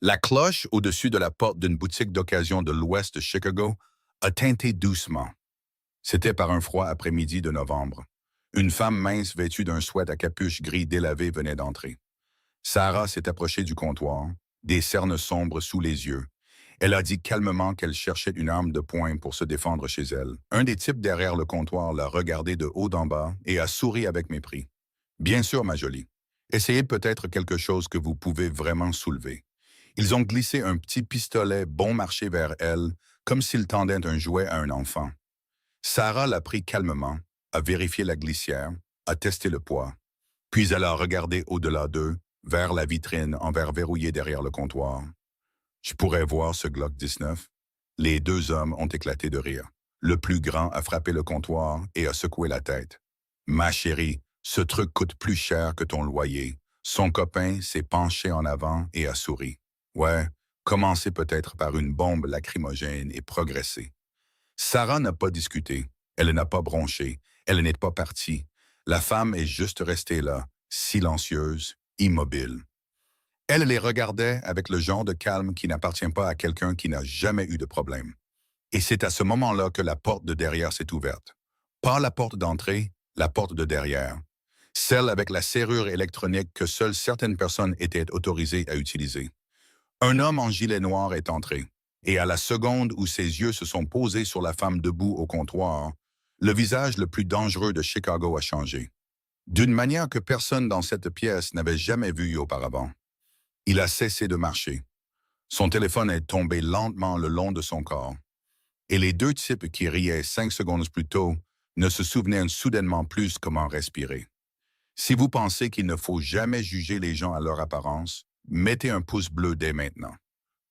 La cloche au-dessus de la porte d'une boutique d'occasion de l'ouest de Chicago a tinté doucement. C'était par un froid après-midi de novembre. Une femme mince vêtue d'un sweat à capuche gris délavé venait d'entrer. Sarah s'est approchée du comptoir, des cernes sombres sous les yeux. Elle a dit calmement qu'elle cherchait une arme de poing pour se défendre chez elle. Un des types derrière le comptoir l'a regardée de haut en bas et a souri avec mépris. Bien sûr, ma jolie. Essayez peut-être quelque chose que vous pouvez vraiment soulever. Ils ont glissé un petit pistolet bon marché vers elle, comme s'ils tendaient un jouet à un enfant. Sarah l'a pris calmement, a vérifié la glissière, a testé le poids. Puis elle a regardé au-delà d'eux, vers la vitrine en verre verrouillé derrière le comptoir. Je pourrais voir ce Glock 19. Les deux hommes ont éclaté de rire. Le plus grand a frappé le comptoir et a secoué la tête. Ma chérie, ce truc coûte plus cher que ton loyer. Son copain s'est penché en avant et a souri. Ouais, commencez peut-être par une bombe lacrymogène et progressez. Sarah n'a pas discuté. Elle n'a pas bronché. Elle n'est pas partie. La femme est juste restée là, silencieuse, immobile. Elle les regardait avec le genre de calme qui n'appartient pas à quelqu'un qui n'a jamais eu de problème. Et c'est à ce moment-là que la porte de derrière s'est ouverte. Pas la porte d'entrée, la porte de derrière. Celle avec la serrure électronique que seules certaines personnes étaient autorisées à utiliser. Un homme en gilet noir est entré, et à la seconde où ses yeux se sont posés sur la femme debout au comptoir, le visage le plus dangereux de Chicago a changé. D'une manière que personne dans cette pièce n'avait jamais vue auparavant. Il a cessé de marcher. Son téléphone est tombé lentement le long de son corps. Et les deux types qui riaient 5 secondes plus tôt ne se souvenaient soudainement plus comment respirer. Si vous pensez qu'il ne faut jamais juger les gens à leur apparence, mettez un pouce bleu dès maintenant.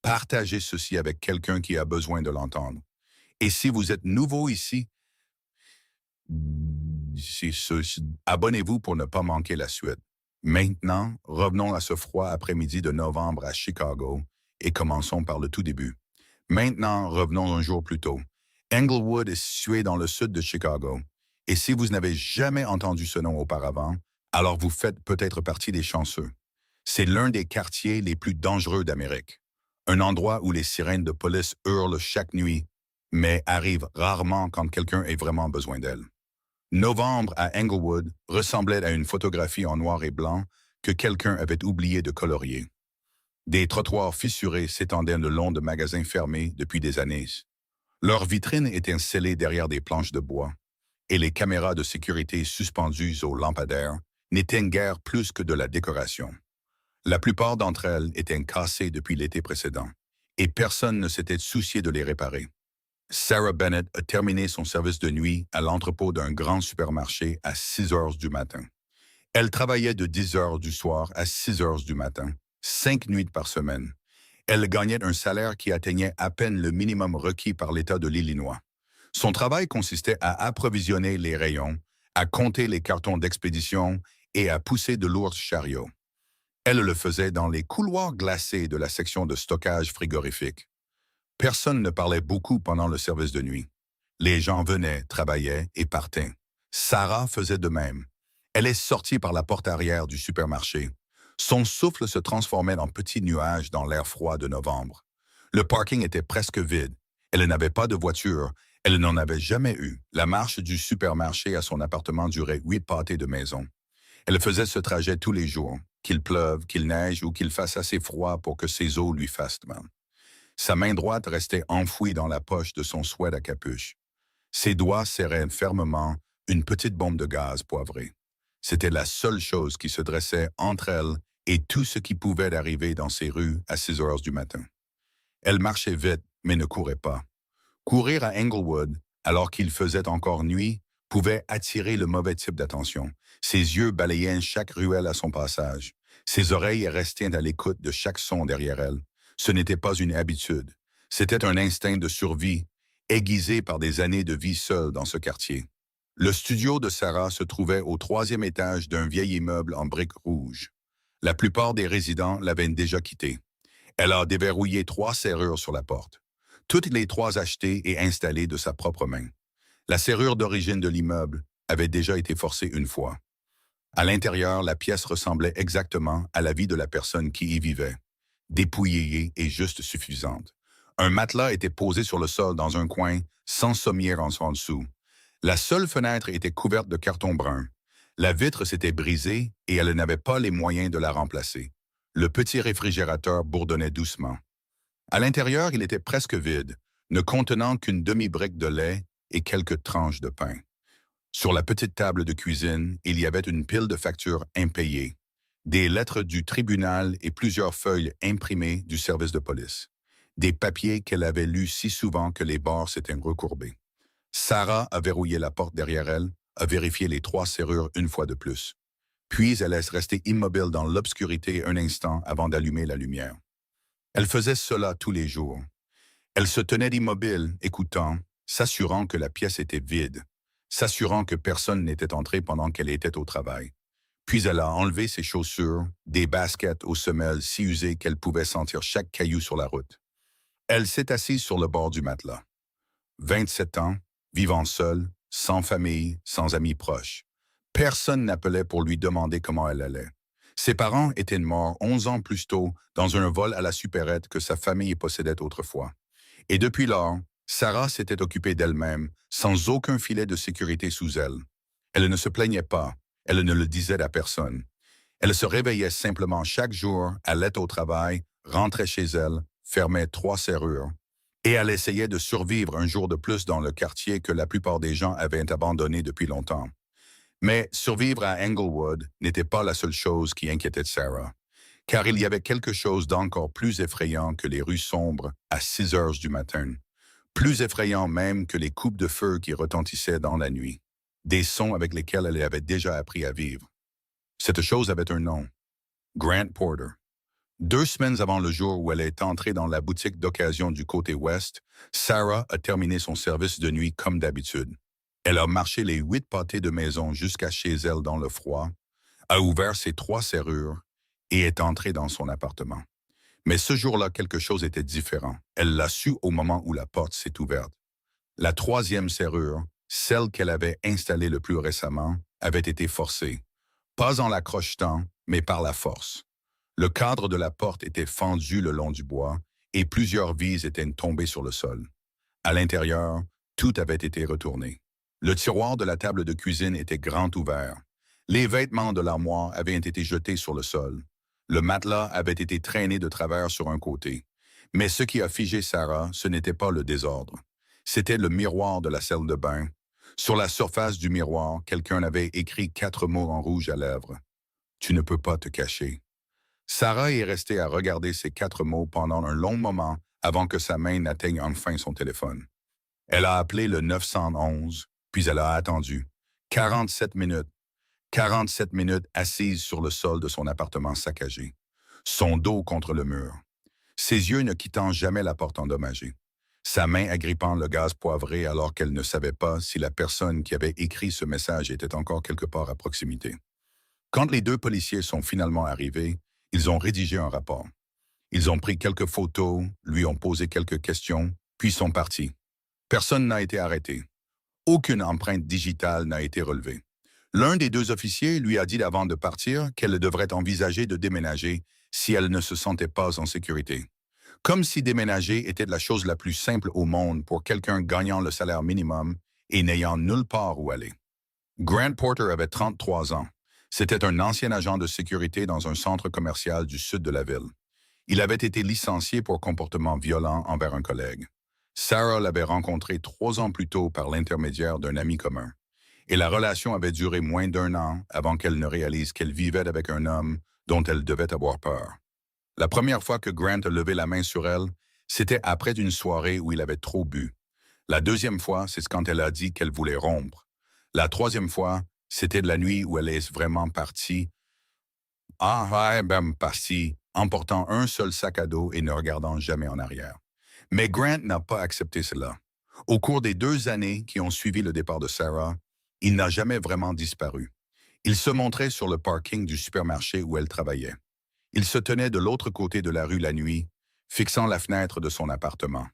Partagez ceci avec quelqu'un qui a besoin de l'entendre. Et si vous êtes nouveau ici, abonnez-vous pour ne pas manquer la suite. Maintenant, revenons à ce froid après-midi de novembre à Chicago et commençons par le tout début. Maintenant, revenons un jour plus tôt. Englewood est situé dans le sud de Chicago. Et si vous n'avez jamais entendu ce nom auparavant, alors vous faites peut-être partie des chanceux. C'est l'un des quartiers les plus dangereux d'Amérique. Un endroit où les sirènes de police hurlent chaque nuit, mais arrivent rarement quand quelqu'un a vraiment besoin d'elle. Novembre à Englewood ressemblait à une photographie en noir et blanc que quelqu'un avait oublié de colorier. Des trottoirs fissurés s'étendaient le long de magasins fermés depuis des années. Leurs vitrines étaient scellées derrière des planches de bois, et les caméras de sécurité suspendues aux lampadaires n'étaient guère plus que de la décoration. La plupart d'entre elles étaient cassées depuis l'été précédent, et personne ne s'était soucié de les réparer. Sarah Bennett a terminé son service de nuit à l'entrepôt d'un grand supermarché à 6 heures du matin. Elle travaillait de 10 heures du soir à 6 heures du matin, 5 nuits par semaine. Elle gagnait un salaire qui atteignait à peine le minimum requis par l'État de l'Illinois. Son travail consistait à approvisionner les rayons, à compter les cartons d'expédition et à pousser de lourds chariots. Elle le faisait dans les couloirs glacés de la section de stockage frigorifique. Personne ne parlait beaucoup pendant le service de nuit. Les gens venaient, travaillaient et partaient. Sarah faisait de même. Elle est sortie par la porte arrière du supermarché. Son souffle se transformait en petits nuages dans l'air froid de novembre. Le parking était presque vide. Elle n'avait pas de voiture. Elle n'en avait jamais eu. La marche du supermarché à son appartement durait 8 pâtés de maison. Elle faisait ce trajet tous les jours, qu'il pleuve, qu'il neige ou qu'il fasse assez froid pour que ses os lui fassent mal. Sa main droite restait enfouie dans la poche de son sweat à capuche. Ses doigts serraient fermement une petite bombe de gaz poivré. C'était la seule chose qui se dressait entre elle et tout ce qui pouvait arriver dans ces rues à 6 heures du matin. Elle marchait vite, mais ne courait pas. Courir à Englewood, alors qu'il faisait encore nuit, pouvait attirer le mauvais type d'attention. Ses yeux balayaient chaque ruelle à son passage. Ses oreilles restaient à l'écoute de chaque son derrière elle. Ce n'était pas une habitude. C'était un instinct de survie, aiguisé par des années de vie seule dans ce quartier. Le studio de Sarah se trouvait au 3e étage d'un vieil immeuble en briques rouges. La plupart des résidents l'avaient déjà quitté. Elle a déverrouillé 3 serrures sur la porte. Toutes les 3 achetées et installées de sa propre main. La serrure d'origine de l'immeuble avait déjà été forcée une fois. À l'intérieur, la pièce ressemblait exactement à la vie de la personne qui y vivait. dépouillée et juste suffisante. Un matelas était posé sur le sol dans un coin, sans sommière en dessous. La seule fenêtre était couverte de carton brun. La vitre s'était brisée et elle n'avait pas les moyens de la remplacer. Le petit réfrigérateur bourdonnait doucement. À l'intérieur, il était presque vide, ne contenant qu'une demi-brique de lait et quelques tranches de pain. Sur la petite table de cuisine, il y avait une pile de factures impayées, des lettres du tribunal et plusieurs feuilles imprimées du service de police. Des papiers qu'elle avait lus si souvent que les bords s'étaient recourbés. Sarah a verrouillé la porte derrière elle, a vérifié les 3 serrures une fois de plus. Puis elle laisse rester immobile dans l'obscurité un instant avant d'allumer la lumière. Elle faisait cela tous les jours. Elle se tenait immobile, écoutant, s'assurant que la pièce était vide, s'assurant que personne n'était entré pendant qu'elle était au travail. Puis elle a enlevé ses chaussures, des baskets aux semelles si usées qu'elle pouvait sentir chaque caillou sur la route. Elle s'est assise sur le bord du matelas. 27 ans, vivant seule, sans famille, sans amis proches. Personne n'appelait pour lui demander comment elle allait. Ses parents étaient morts 11 ans plus tôt dans un vol à la supérette que sa famille possédait autrefois. Et depuis lors, Sarah s'était occupée d'elle-même, sans aucun filet de sécurité sous elle. Elle ne se plaignait pas, elle ne le disait à personne. Elle se réveillait simplement chaque jour, allait au travail, rentrait chez elle, fermait 3 serrures. Et elle essayait de survivre un jour de plus dans le quartier que la plupart des gens avaient abandonné depuis longtemps. Mais survivre à Englewood n'était pas la seule chose qui inquiétait Sarah, car il y avait quelque chose d'encore plus effrayant que les rues sombres à 6 heures du matin, plus effrayant même que les coupes de feu qui retentissaient dans la nuit, des sons avec lesquels elle avait déjà appris à vivre. Cette chose avait un nom, Grant Porter. 2 semaines avant le jour où elle est entrée dans la boutique d'occasion du côté ouest, Sarah a terminé son service de nuit comme d'habitude. Elle a marché les 8 pâtés de maison jusqu'à chez elle dans le froid, a ouvert ses 3 serrures et est entrée dans son appartement. Mais ce jour-là, quelque chose était différent. Elle l'a su au moment où la porte s'est ouverte. La 3e serrure, celle qu'elle avait installée le plus récemment, avait été forcée. Pas en la crochetant, mais par la force. Le cadre de la porte était fendu le long du bois et plusieurs vis étaient tombées sur le sol. À l'intérieur, tout avait été retourné. Le tiroir de la table de cuisine était grand ouvert. Les vêtements de l'armoire avaient été jetés sur le sol. Le matelas avait été traîné de travers sur un côté. Mais ce qui a figé Sarah, ce n'était pas le désordre. C'était le miroir de la salle de bain. Sur la surface du miroir, quelqu'un avait écrit 4 mots en rouge à lèvres. « Tu ne peux pas te cacher ». Sarah est restée à regarder ces 4 mots pendant un long moment avant que sa main n'atteigne enfin son téléphone. Elle a appelé le 911, puis elle a attendu. 47 minutes. 47 minutes assise sur le sol de son appartement saccagé, son dos contre le mur, ses yeux ne quittant jamais la porte endommagée, sa main agrippant le gaz poivré alors qu'elle ne savait pas si la personne qui avait écrit ce message était encore quelque part à proximité. Quand les 2 policiers sont finalement arrivés, ils ont rédigé un rapport. Ils ont pris quelques photos, lui ont posé quelques questions, puis sont partis. Personne n'a été arrêté. Aucune empreinte digitale n'a été relevée. L'un des 2 officiers lui a dit avant de partir qu'elle devrait envisager de déménager si elle ne se sentait pas en sécurité. Comme si déménager était la chose la plus simple au monde pour quelqu'un gagnant le salaire minimum et n'ayant nulle part où aller. Grant Porter avait 33 ans. C'était un ancien agent de sécurité dans un centre commercial du sud de la ville. Il avait été licencié pour comportement violent envers un collègue. Sarah l'avait rencontré 3 ans plus tôt par l'intermédiaire d'un ami commun. Et la relation avait duré moins d'1 an avant qu'elle ne réalise qu'elle vivait avec un homme dont elle devait avoir peur. La première fois que Grant a levé la main sur elle, c'était après une soirée où il avait trop bu. La 2e fois, c'est quand elle a dit qu'elle voulait rompre. La 3e fois, c'était de la nuit où elle est vraiment partie. Partie, emportant un seul sac à dos et ne regardant jamais en arrière. Mais Grant n'a pas accepté cela. Au cours des 2 années qui ont suivi le départ de Sarah, il n'a jamais vraiment disparu. Il se montrait sur le parking du supermarché où elle travaillait. Il se tenait de l'autre côté de la rue la nuit, fixant la fenêtre de son appartement.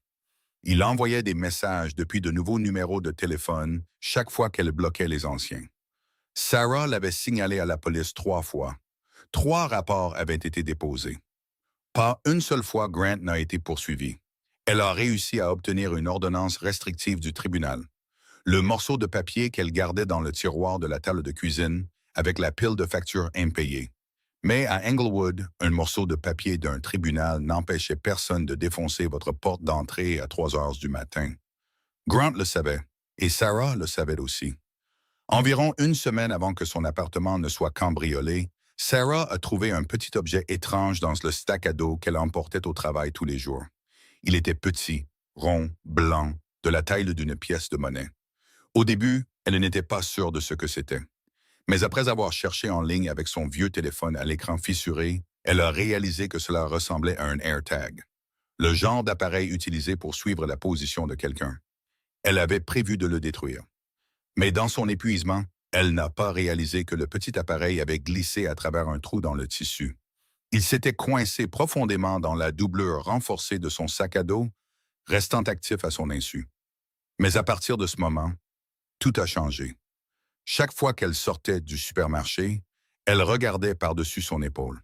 Il envoyait des messages depuis de nouveaux numéros de téléphone chaque fois qu'elle bloquait les anciens. Sarah l'avait signalé à la police 3 fois. 3 rapports avaient été déposés. Pas une seule fois Grant n'a été poursuivi. Elle a réussi à obtenir une ordonnance restrictive du tribunal. Le morceau de papier qu'elle gardait dans le tiroir de la table de cuisine avec la pile de factures impayées. Mais à Englewood, un morceau de papier d'un tribunal n'empêchait personne de défoncer votre porte d'entrée à 3 heures du matin. Grant le savait, et Sarah le savait aussi. Environ une semaine avant que son appartement ne soit cambriolé, Sarah a trouvé un petit objet étrange dans le sac à dos qu'elle emportait au travail tous les jours. Il était petit, rond, blanc, de la taille d'une pièce de monnaie. Au début, elle n'était pas sûre de ce que c'était. Mais après avoir cherché en ligne avec son vieux téléphone à l'écran fissuré, elle a réalisé que cela ressemblait à un AirTag, le genre d'appareil utilisé pour suivre la position de quelqu'un. Elle avait prévu de le détruire. Mais dans son épuisement, elle n'a pas réalisé que le petit appareil avait glissé à travers un trou dans le tissu. Il s'était coincé profondément dans la doublure renforcée de son sac à dos, restant actif à son insu. Mais à partir de ce moment, tout a changé. Chaque fois qu'elle sortait du supermarché, elle regardait par-dessus son épaule.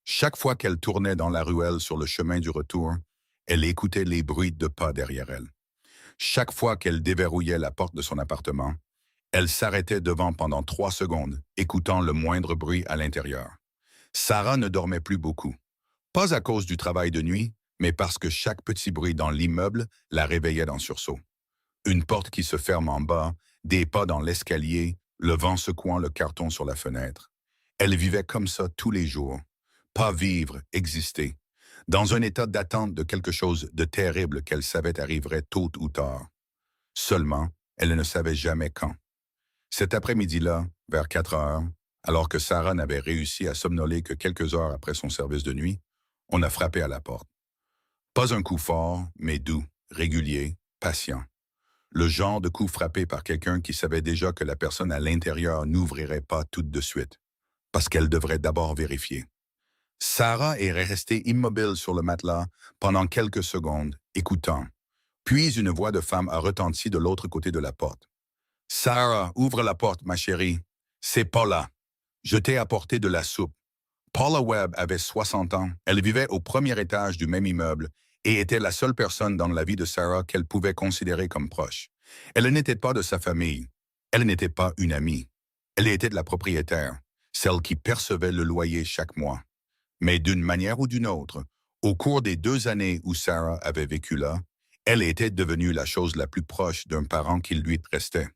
Chaque fois qu'elle tournait dans la ruelle sur le chemin du retour, elle écoutait les bruits de pas derrière elle. Chaque fois qu'elle déverrouillait la porte de son appartement, elle s'arrêtait devant pendant 3 secondes, écoutant le moindre bruit à l'intérieur. Sarah ne dormait plus beaucoup. Pas à cause du travail de nuit, mais parce que chaque petit bruit dans l'immeuble la réveillait d'un sursaut. Une porte qui se ferme en bas, des pas dans l'escalier, le vent secouant le carton sur la fenêtre. Elle vivait comme ça tous les jours. Pas vivre, exister. Dans un état d'attente de quelque chose de terrible qu'elle savait arriverait tôt ou tard. Seulement, elle ne savait jamais quand. Cet après-midi-là, vers 4 heures, alors que Sarah n'avait réussi à somnoler que quelques heures après son service de nuit, on a frappé à la porte. Pas un coup fort, mais doux, régulier, patient. Le genre de coup frappé par quelqu'un qui savait déjà que la personne à l'intérieur n'ouvrirait pas tout de suite, parce qu'elle devrait d'abord vérifier. Sarah est restée immobile sur le matelas pendant quelques secondes, écoutant. Puis une voix de femme a retenti de l'autre côté de la porte. « Sarah, ouvre la porte, ma chérie. C'est Paula. Je t'ai apporté de la soupe. » Paula Webb avait 60 ans. Elle vivait au premier étage du même immeuble et était la seule personne dans la vie de Sarah qu'elle pouvait considérer comme proche. Elle n'était pas de sa famille. Elle n'était pas une amie. Elle était de la propriétaire, celle qui percevait le loyer chaque mois. Mais d'une manière ou d'une autre, au cours des 2 années où Sarah avait vécu là, elle était devenue la chose la plus proche d'un parent qui lui restait.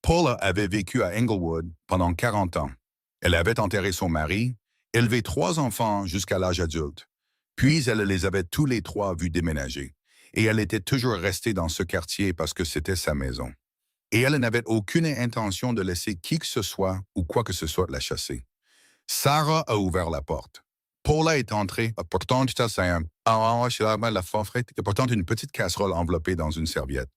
Paula avait vécu à Englewood pendant 40 ans. Elle avait enterré son mari, élevé 3 enfants jusqu'à l'âge adulte. Puis elle les avait tous les 3 vus déménager. Et elle était toujours restée dans ce quartier parce que c'était sa maison. Et elle n'avait aucune intention de laisser qui que ce soit ou quoi que ce soit la chasser. Sarah a ouvert la porte. Paula est entrée, portant une petite casserole enveloppée dans une serviette.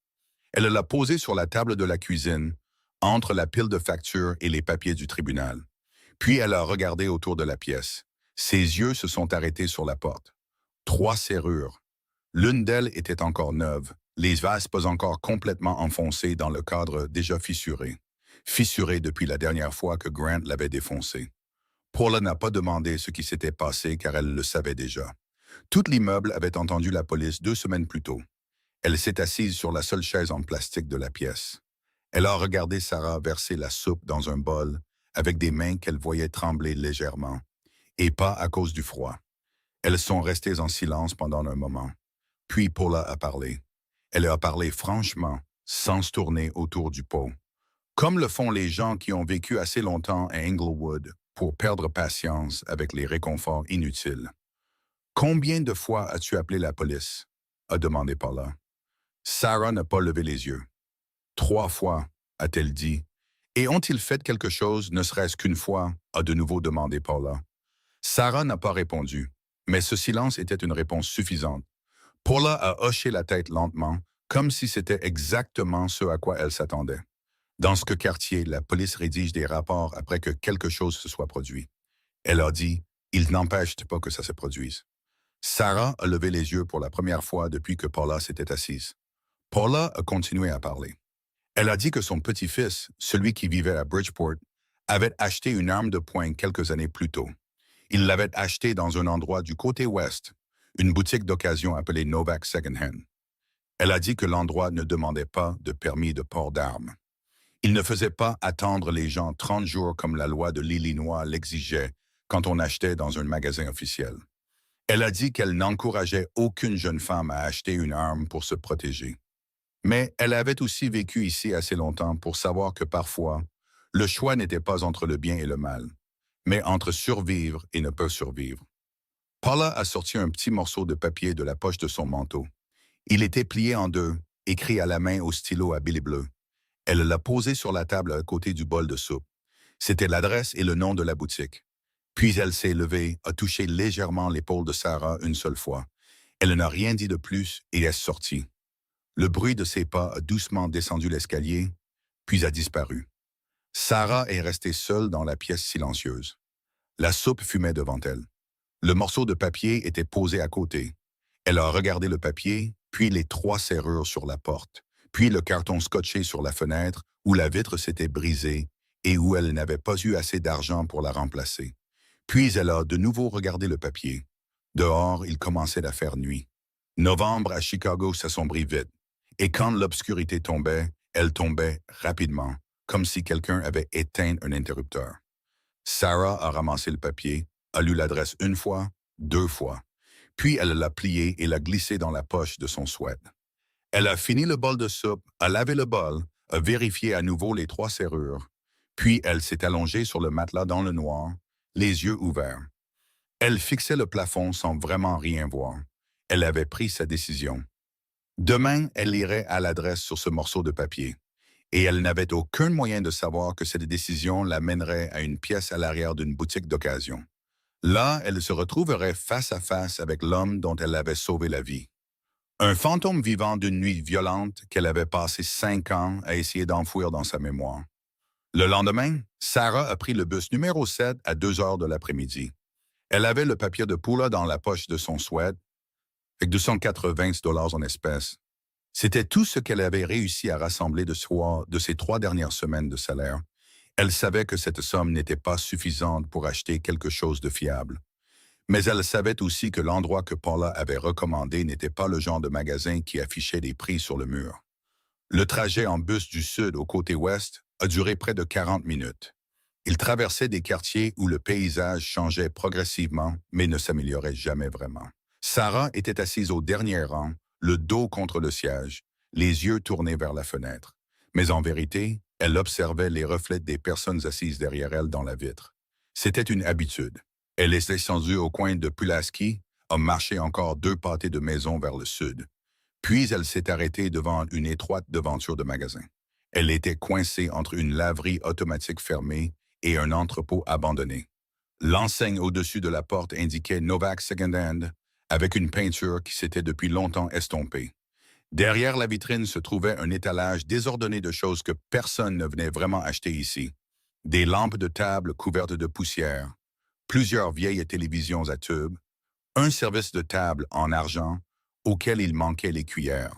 Elle l'a posée sur la table de la cuisine, entre la pile de factures et les papiers du tribunal. Puis elle a regardé autour de la pièce. Ses yeux se sont arrêtés sur la porte. 3 serrures. L'une d'elles était encore neuve, les vases pas encore complètement enfoncés dans le cadre déjà fissuré. Fissuré depuis la dernière fois que Grant l'avait défoncé. Paula n'a pas demandé ce qui s'était passé car elle le savait déjà. Tout l'immeuble avait entendu la police 2 semaines plus tôt. Elle s'est assise sur la seule chaise en plastique de la pièce. Elle a regardé Sarah verser la soupe dans un bol avec des mains qu'elle voyait trembler légèrement, et pas à cause du froid. Elles sont restées en silence pendant un moment. Puis Paula a parlé. Elle a parlé franchement, sans se tourner autour du pot. Comme le font les gens qui ont vécu assez longtemps à Englewood pour perdre patience avec les réconforts inutiles. « Combien de fois as-tu appelé la police ?» a demandé Paula. Sarah n'a pas levé les yeux. 3 fois, a-t-elle dit. Et ont-ils fait quelque chose, ne serait-ce qu'une fois, a de nouveau demandé Paula. Sarah n'a pas répondu, mais ce silence était une réponse suffisante. Paula a hoché la tête lentement, comme si c'était exactement ce à quoi elle s'attendait. Dans ce quartier, la police rédige des rapports après que quelque chose se soit produit. Elle a dit « Il n'empêche pas que ça se produise ». Sarah a levé les yeux pour la première fois depuis que Paula s'était assise. Paula a continué à parler. Elle a dit que son petit-fils, celui qui vivait à Bridgeport, avait acheté une arme de poing quelques années plus tôt. Il l'avait achetée dans un endroit du côté ouest, une boutique d'occasion appelée Novak Second Hand. Elle a dit que l'endroit ne demandait pas de permis de port d'armes. Il ne faisait pas attendre les gens 30 jours comme la loi de l'Illinois l'exigeait quand on achetait dans un magasin officiel. Elle a dit qu'elle n'encourageait aucune jeune femme à acheter une arme pour se protéger. Mais elle avait aussi vécu ici assez longtemps pour savoir que parfois, le choix n'était pas entre le bien et le mal, mais entre survivre et ne pas survivre. Paula a sorti un petit morceau de papier de la poche de son manteau. Il était plié en deux, écrit à la main au stylo à billet bleu. Elle l'a posé sur la table à côté du bol de soupe. C'était l'adresse et le nom de la boutique. Puis elle s'est levée, a touché légèrement l'épaule de Sarah une seule fois. Elle n'a rien dit de plus et est sortie. Le bruit de ses pas a doucement descendu l'escalier, puis a disparu. Sarah est restée seule dans la pièce silencieuse. La soupe fumait devant elle. Le morceau de papier était posé à côté. Elle a regardé le papier, puis les 3 serrures sur la porte, puis le carton scotché sur la fenêtre où la vitre s'était brisée et où elle n'avait pas eu assez d'argent pour la remplacer. Puis elle a de nouveau regardé le papier. Dehors, il commençait à faire nuit. Novembre à Chicago s'assombrit vite, et quand l'obscurité tombait, elle tombait rapidement, comme si quelqu'un avait éteint un interrupteur. Sarah a ramassé le papier, a lu l'adresse une fois, 2 fois, puis elle l'a plié et l'a glissé dans la poche de son sweat. Elle a fini le bol de soupe, a lavé le bol, a vérifié à nouveau les 3 serrures, puis elle s'est allongée sur le matelas dans le noir, les yeux ouverts. Elle fixait le plafond sans vraiment rien voir. Elle avait pris sa décision. Demain, elle irait à l'adresse sur ce morceau de papier. Et elle n'avait aucun moyen de savoir que cette décision la mènerait à une pièce à l'arrière d'une boutique d'occasion. Là, elle se retrouverait face à face avec l'homme dont elle avait sauvé la vie. Un fantôme vivant d'une nuit violente qu'elle avait passé 5 ans à essayer d'enfouir dans sa mémoire. Le lendemain, Sarah a pris le bus numéro 7 à 2 heures de l'après-midi. Elle avait le papier de Paula dans la poche de son sweat, avec 280 $ en espèces. C'était tout ce qu'elle avait réussi à rassembler de ses 3 dernières semaines de salaire. Elle savait que cette somme n'était pas suffisante pour acheter quelque chose de fiable. Mais elle savait aussi que l'endroit que Paula avait recommandé n'était pas le genre de magasin qui affichait des prix sur le mur. Le trajet en bus du sud au côté ouest a duré près de 40 minutes. Il traversait des quartiers où le paysage changeait progressivement, mais ne s'améliorait jamais vraiment. Sarah était assise au dernier rang, le dos contre le siège, les yeux tournés vers la fenêtre. Mais en vérité, elle observait les reflets des personnes assises derrière elle dans la vitre. C'était une habitude. Elle est descendue au coin de Pulaski, a marché encore 2 pâtés de maison vers le sud. Puis elle s'est arrêtée devant une étroite devanture de magasin. Elle était coincée entre une laverie automatique fermée et un entrepôt abandonné. L'enseigne au-dessus de la porte indiquait Novak Second Hand, avec une peinture qui s'était depuis longtemps estompée. Derrière la vitrine se trouvait un étalage désordonné de choses que personne ne venait vraiment acheter ici. Des lampes de table couvertes de poussière, plusieurs vieilles télévisions à tubes, un service de table en argent auquel il manquait les cuillères,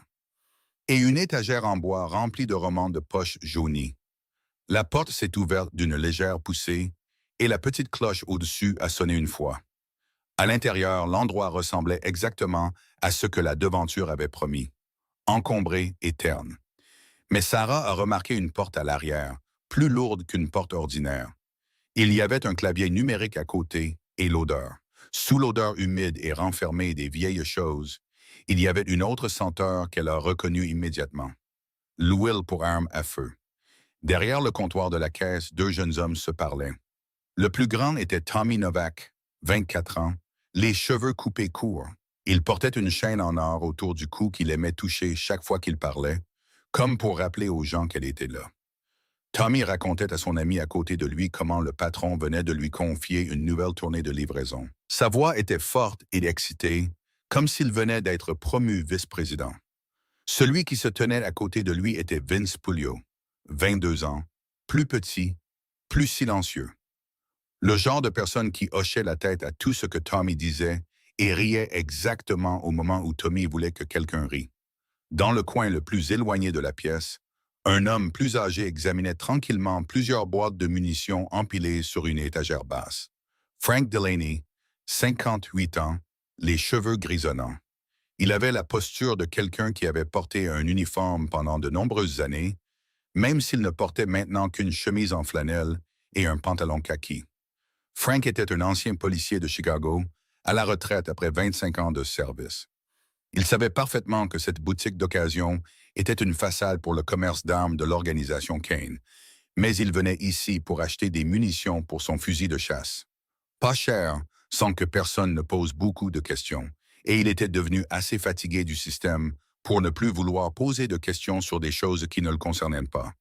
et une étagère en bois remplie de romans de poche jaunis. La porte s'est ouverte d'une légère poussée et la petite cloche au-dessus a sonné une fois. À l'intérieur, l'endroit ressemblait exactement à ce que la devanture avait promis, encombré et terne. Mais Sarah a remarqué une porte à l'arrière, plus lourde qu'une porte ordinaire. Il y avait un clavier numérique à côté et l'odeur. Sous l'odeur humide et renfermée des vieilles choses, il y avait une autre senteur qu'elle a reconnue immédiatement. L'huile pour arme à feu. Derrière le comptoir de la caisse, 2 jeunes hommes se parlaient. Le plus grand était Tommy Novak, 24 ans, les cheveux coupés courts. Il portait une chaîne en or autour du cou qu'il aimait toucher chaque fois qu'il parlait, comme pour rappeler aux gens qu'elle était là. Tommy racontait à son ami à côté de lui comment le patron venait de lui confier une nouvelle tournée de livraison. Sa voix était forte et excitée, comme s'il venait d'être promu vice-président. Celui qui se tenait à côté de lui était Vince Puglio, 22 ans, plus petit, plus silencieux. Le genre de personne qui hochait la tête à tout ce que Tommy disait et riait exactement au moment où Tommy voulait que quelqu'un rie. Dans le coin le plus éloigné de la pièce, un homme plus âgé examinait tranquillement plusieurs boîtes de munitions empilées sur une étagère basse. Frank Delaney, 58 ans, les cheveux grisonnants. Il avait la posture de quelqu'un qui avait porté un uniforme pendant de nombreuses années, même s'il ne portait maintenant qu'une chemise en flanelle et un pantalon kaki. Frank était un ancien policier de Chicago, à la retraite après 25 ans de service. Il savait parfaitement que cette boutique d'occasion était une façade pour le commerce d'armes de l'organisation Kane, mais il venait ici pour acheter des munitions pour son fusil de chasse. Pas cher, sans que personne ne pose beaucoup de questions, et il était devenu assez fatigué du système pour ne plus vouloir poser de questions sur des choses qui ne le concernaient pas.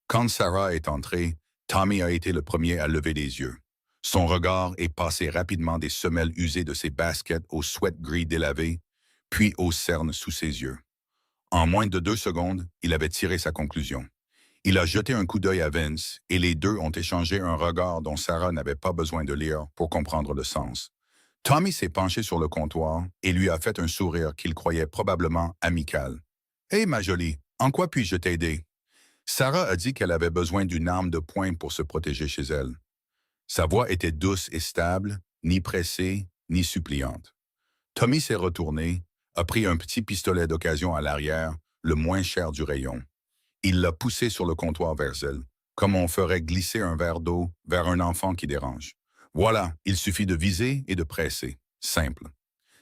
Quand Sarah est entrée, Tommy a été le premier à lever les yeux. Son regard est passé rapidement des semelles usées de ses baskets au sweat gris délavé, puis aux cernes sous ses yeux. En moins de 2 secondes, il avait tiré sa conclusion. Il a jeté un coup d'œil à Vince et les deux ont échangé un regard dont Sarah n'avait pas besoin de lire pour comprendre le sens. Tommy s'est penché sur le comptoir et lui a fait un sourire qu'il croyait probablement amical. « Hé, ma jolie, en quoi puis-je t'aider? » Sarah a dit qu'elle avait besoin d'une arme de poing pour se protéger chez elle. Sa voix était douce et stable, ni pressée, ni suppliante. Tommy s'est retourné, a pris un petit pistolet d'occasion à l'arrière, le moins cher du rayon. Il l'a poussé sur le comptoir vers elle, comme on ferait glisser un verre d'eau vers un enfant qui dérange. Voilà, il suffit de viser et de presser. Simple.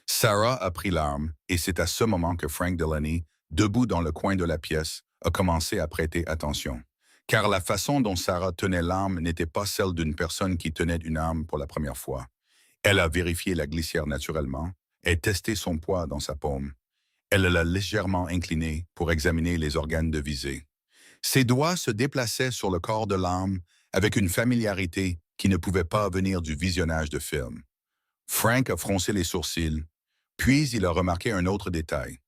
Sarah a pris l'arme, et c'est à ce moment que Frank Delaney, debout dans le coin de la pièce, a commencé à prêter attention. Car la façon dont Sarah tenait l'arme n'était pas celle d'une personne qui tenait une arme pour la première fois. Elle a vérifié la glissière naturellement et testé son poids dans sa paume. Elle l'a légèrement inclinée pour examiner les organes de visée. Ses doigts se déplaçaient sur le corps de l'arme avec une familiarité qui ne pouvait pas venir du visionnage de films. Frank a froncé les sourcils, puis il a remarqué un autre détail.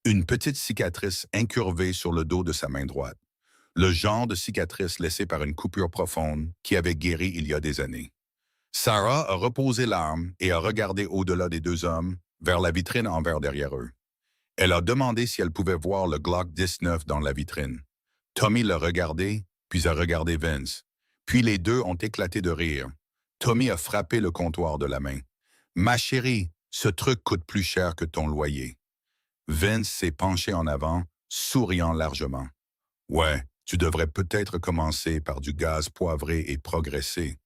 Une petite cicatrice incurvée sur le dos de sa main droite. Le genre de cicatrice laissée par une coupure profonde qui avait guéri il y a des années. Sarah a reposé l'arme et a regardé au-delà des deux hommes, vers la vitrine en verre derrière eux. Elle a demandé si elle pouvait voir le Glock 19 dans la vitrine. Tommy l'a regardé, puis a regardé Vince. Puis les deux ont éclaté de rire. Tommy a frappé le comptoir de la main. « Ma chérie, ce truc coûte plus cher que ton loyer. » Vince s'est penché en avant, souriant largement. « Ouais, tu devrais peut-être commencer par du gaz poivré et progresser. »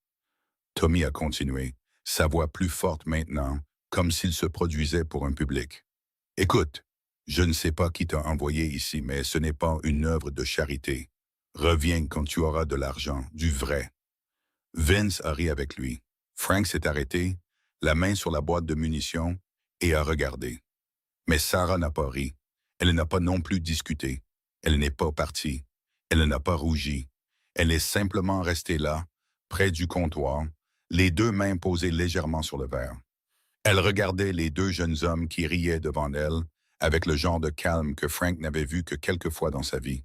Tommy a continué, sa voix plus forte maintenant, comme s'il se produisait pour un public. « Écoute, je ne sais pas qui t'a envoyé ici, mais ce n'est pas une œuvre de charité. Reviens quand tu auras de l'argent, du vrai. » Vince a ri avec lui. Frank s'est arrêté, la main sur la boîte de munitions, et a regardé. Mais Sarah n'a pas ri. Elle n'a pas non plus discuté. Elle n'est pas partie. Elle n'a pas rougi. Elle est simplement restée là, près du comptoir, les deux mains posées légèrement sur le verre. Elle regardait les deux jeunes hommes qui riaient devant elle, avec le genre de calme que Frank n'avait vu que quelques fois dans sa vie,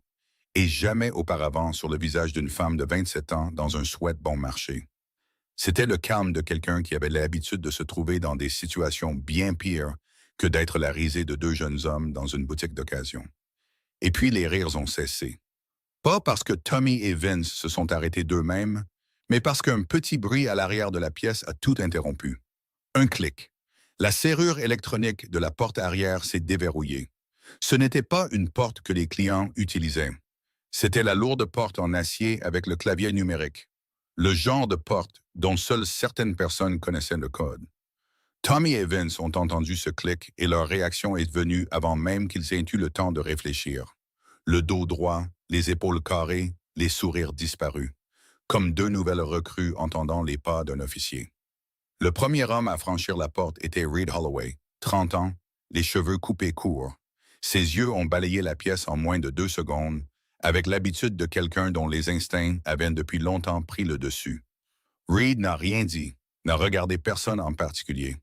et jamais auparavant sur le visage d'une femme de 27 ans dans un sweat bon marché. C'était le calme de quelqu'un qui avait l'habitude de se trouver dans des situations bien pires que d'être la risée de deux jeunes hommes dans une boutique d'occasion. Et puis les rires ont cessé. Pas parce que Tommy et Vince se sont arrêtés d'eux-mêmes, mais parce qu'un petit bruit à l'arrière de la pièce a tout interrompu. Un clic. La serrure électronique de la porte arrière s'est déverrouillée. Ce n'était pas une porte que les clients utilisaient. C'était la lourde porte en acier avec le clavier numérique. Le genre de porte dont seules certaines personnes connaissaient le code. Tommy et Vince ont entendu ce clic et leur réaction est venue avant même qu'ils aient eu le temps de réfléchir. Le dos droit, les épaules carrées, les sourires disparus, comme deux nouvelles recrues entendant les pas d'un officier. Le premier homme à franchir la porte était Reed Holloway, 30 ans, les cheveux coupés courts. Ses yeux ont balayé la pièce en moins de 2 secondes, avec l'habitude de quelqu'un dont les instincts avaient depuis longtemps pris le dessus. Reed n'a rien dit, n'a regardé personne en particulier.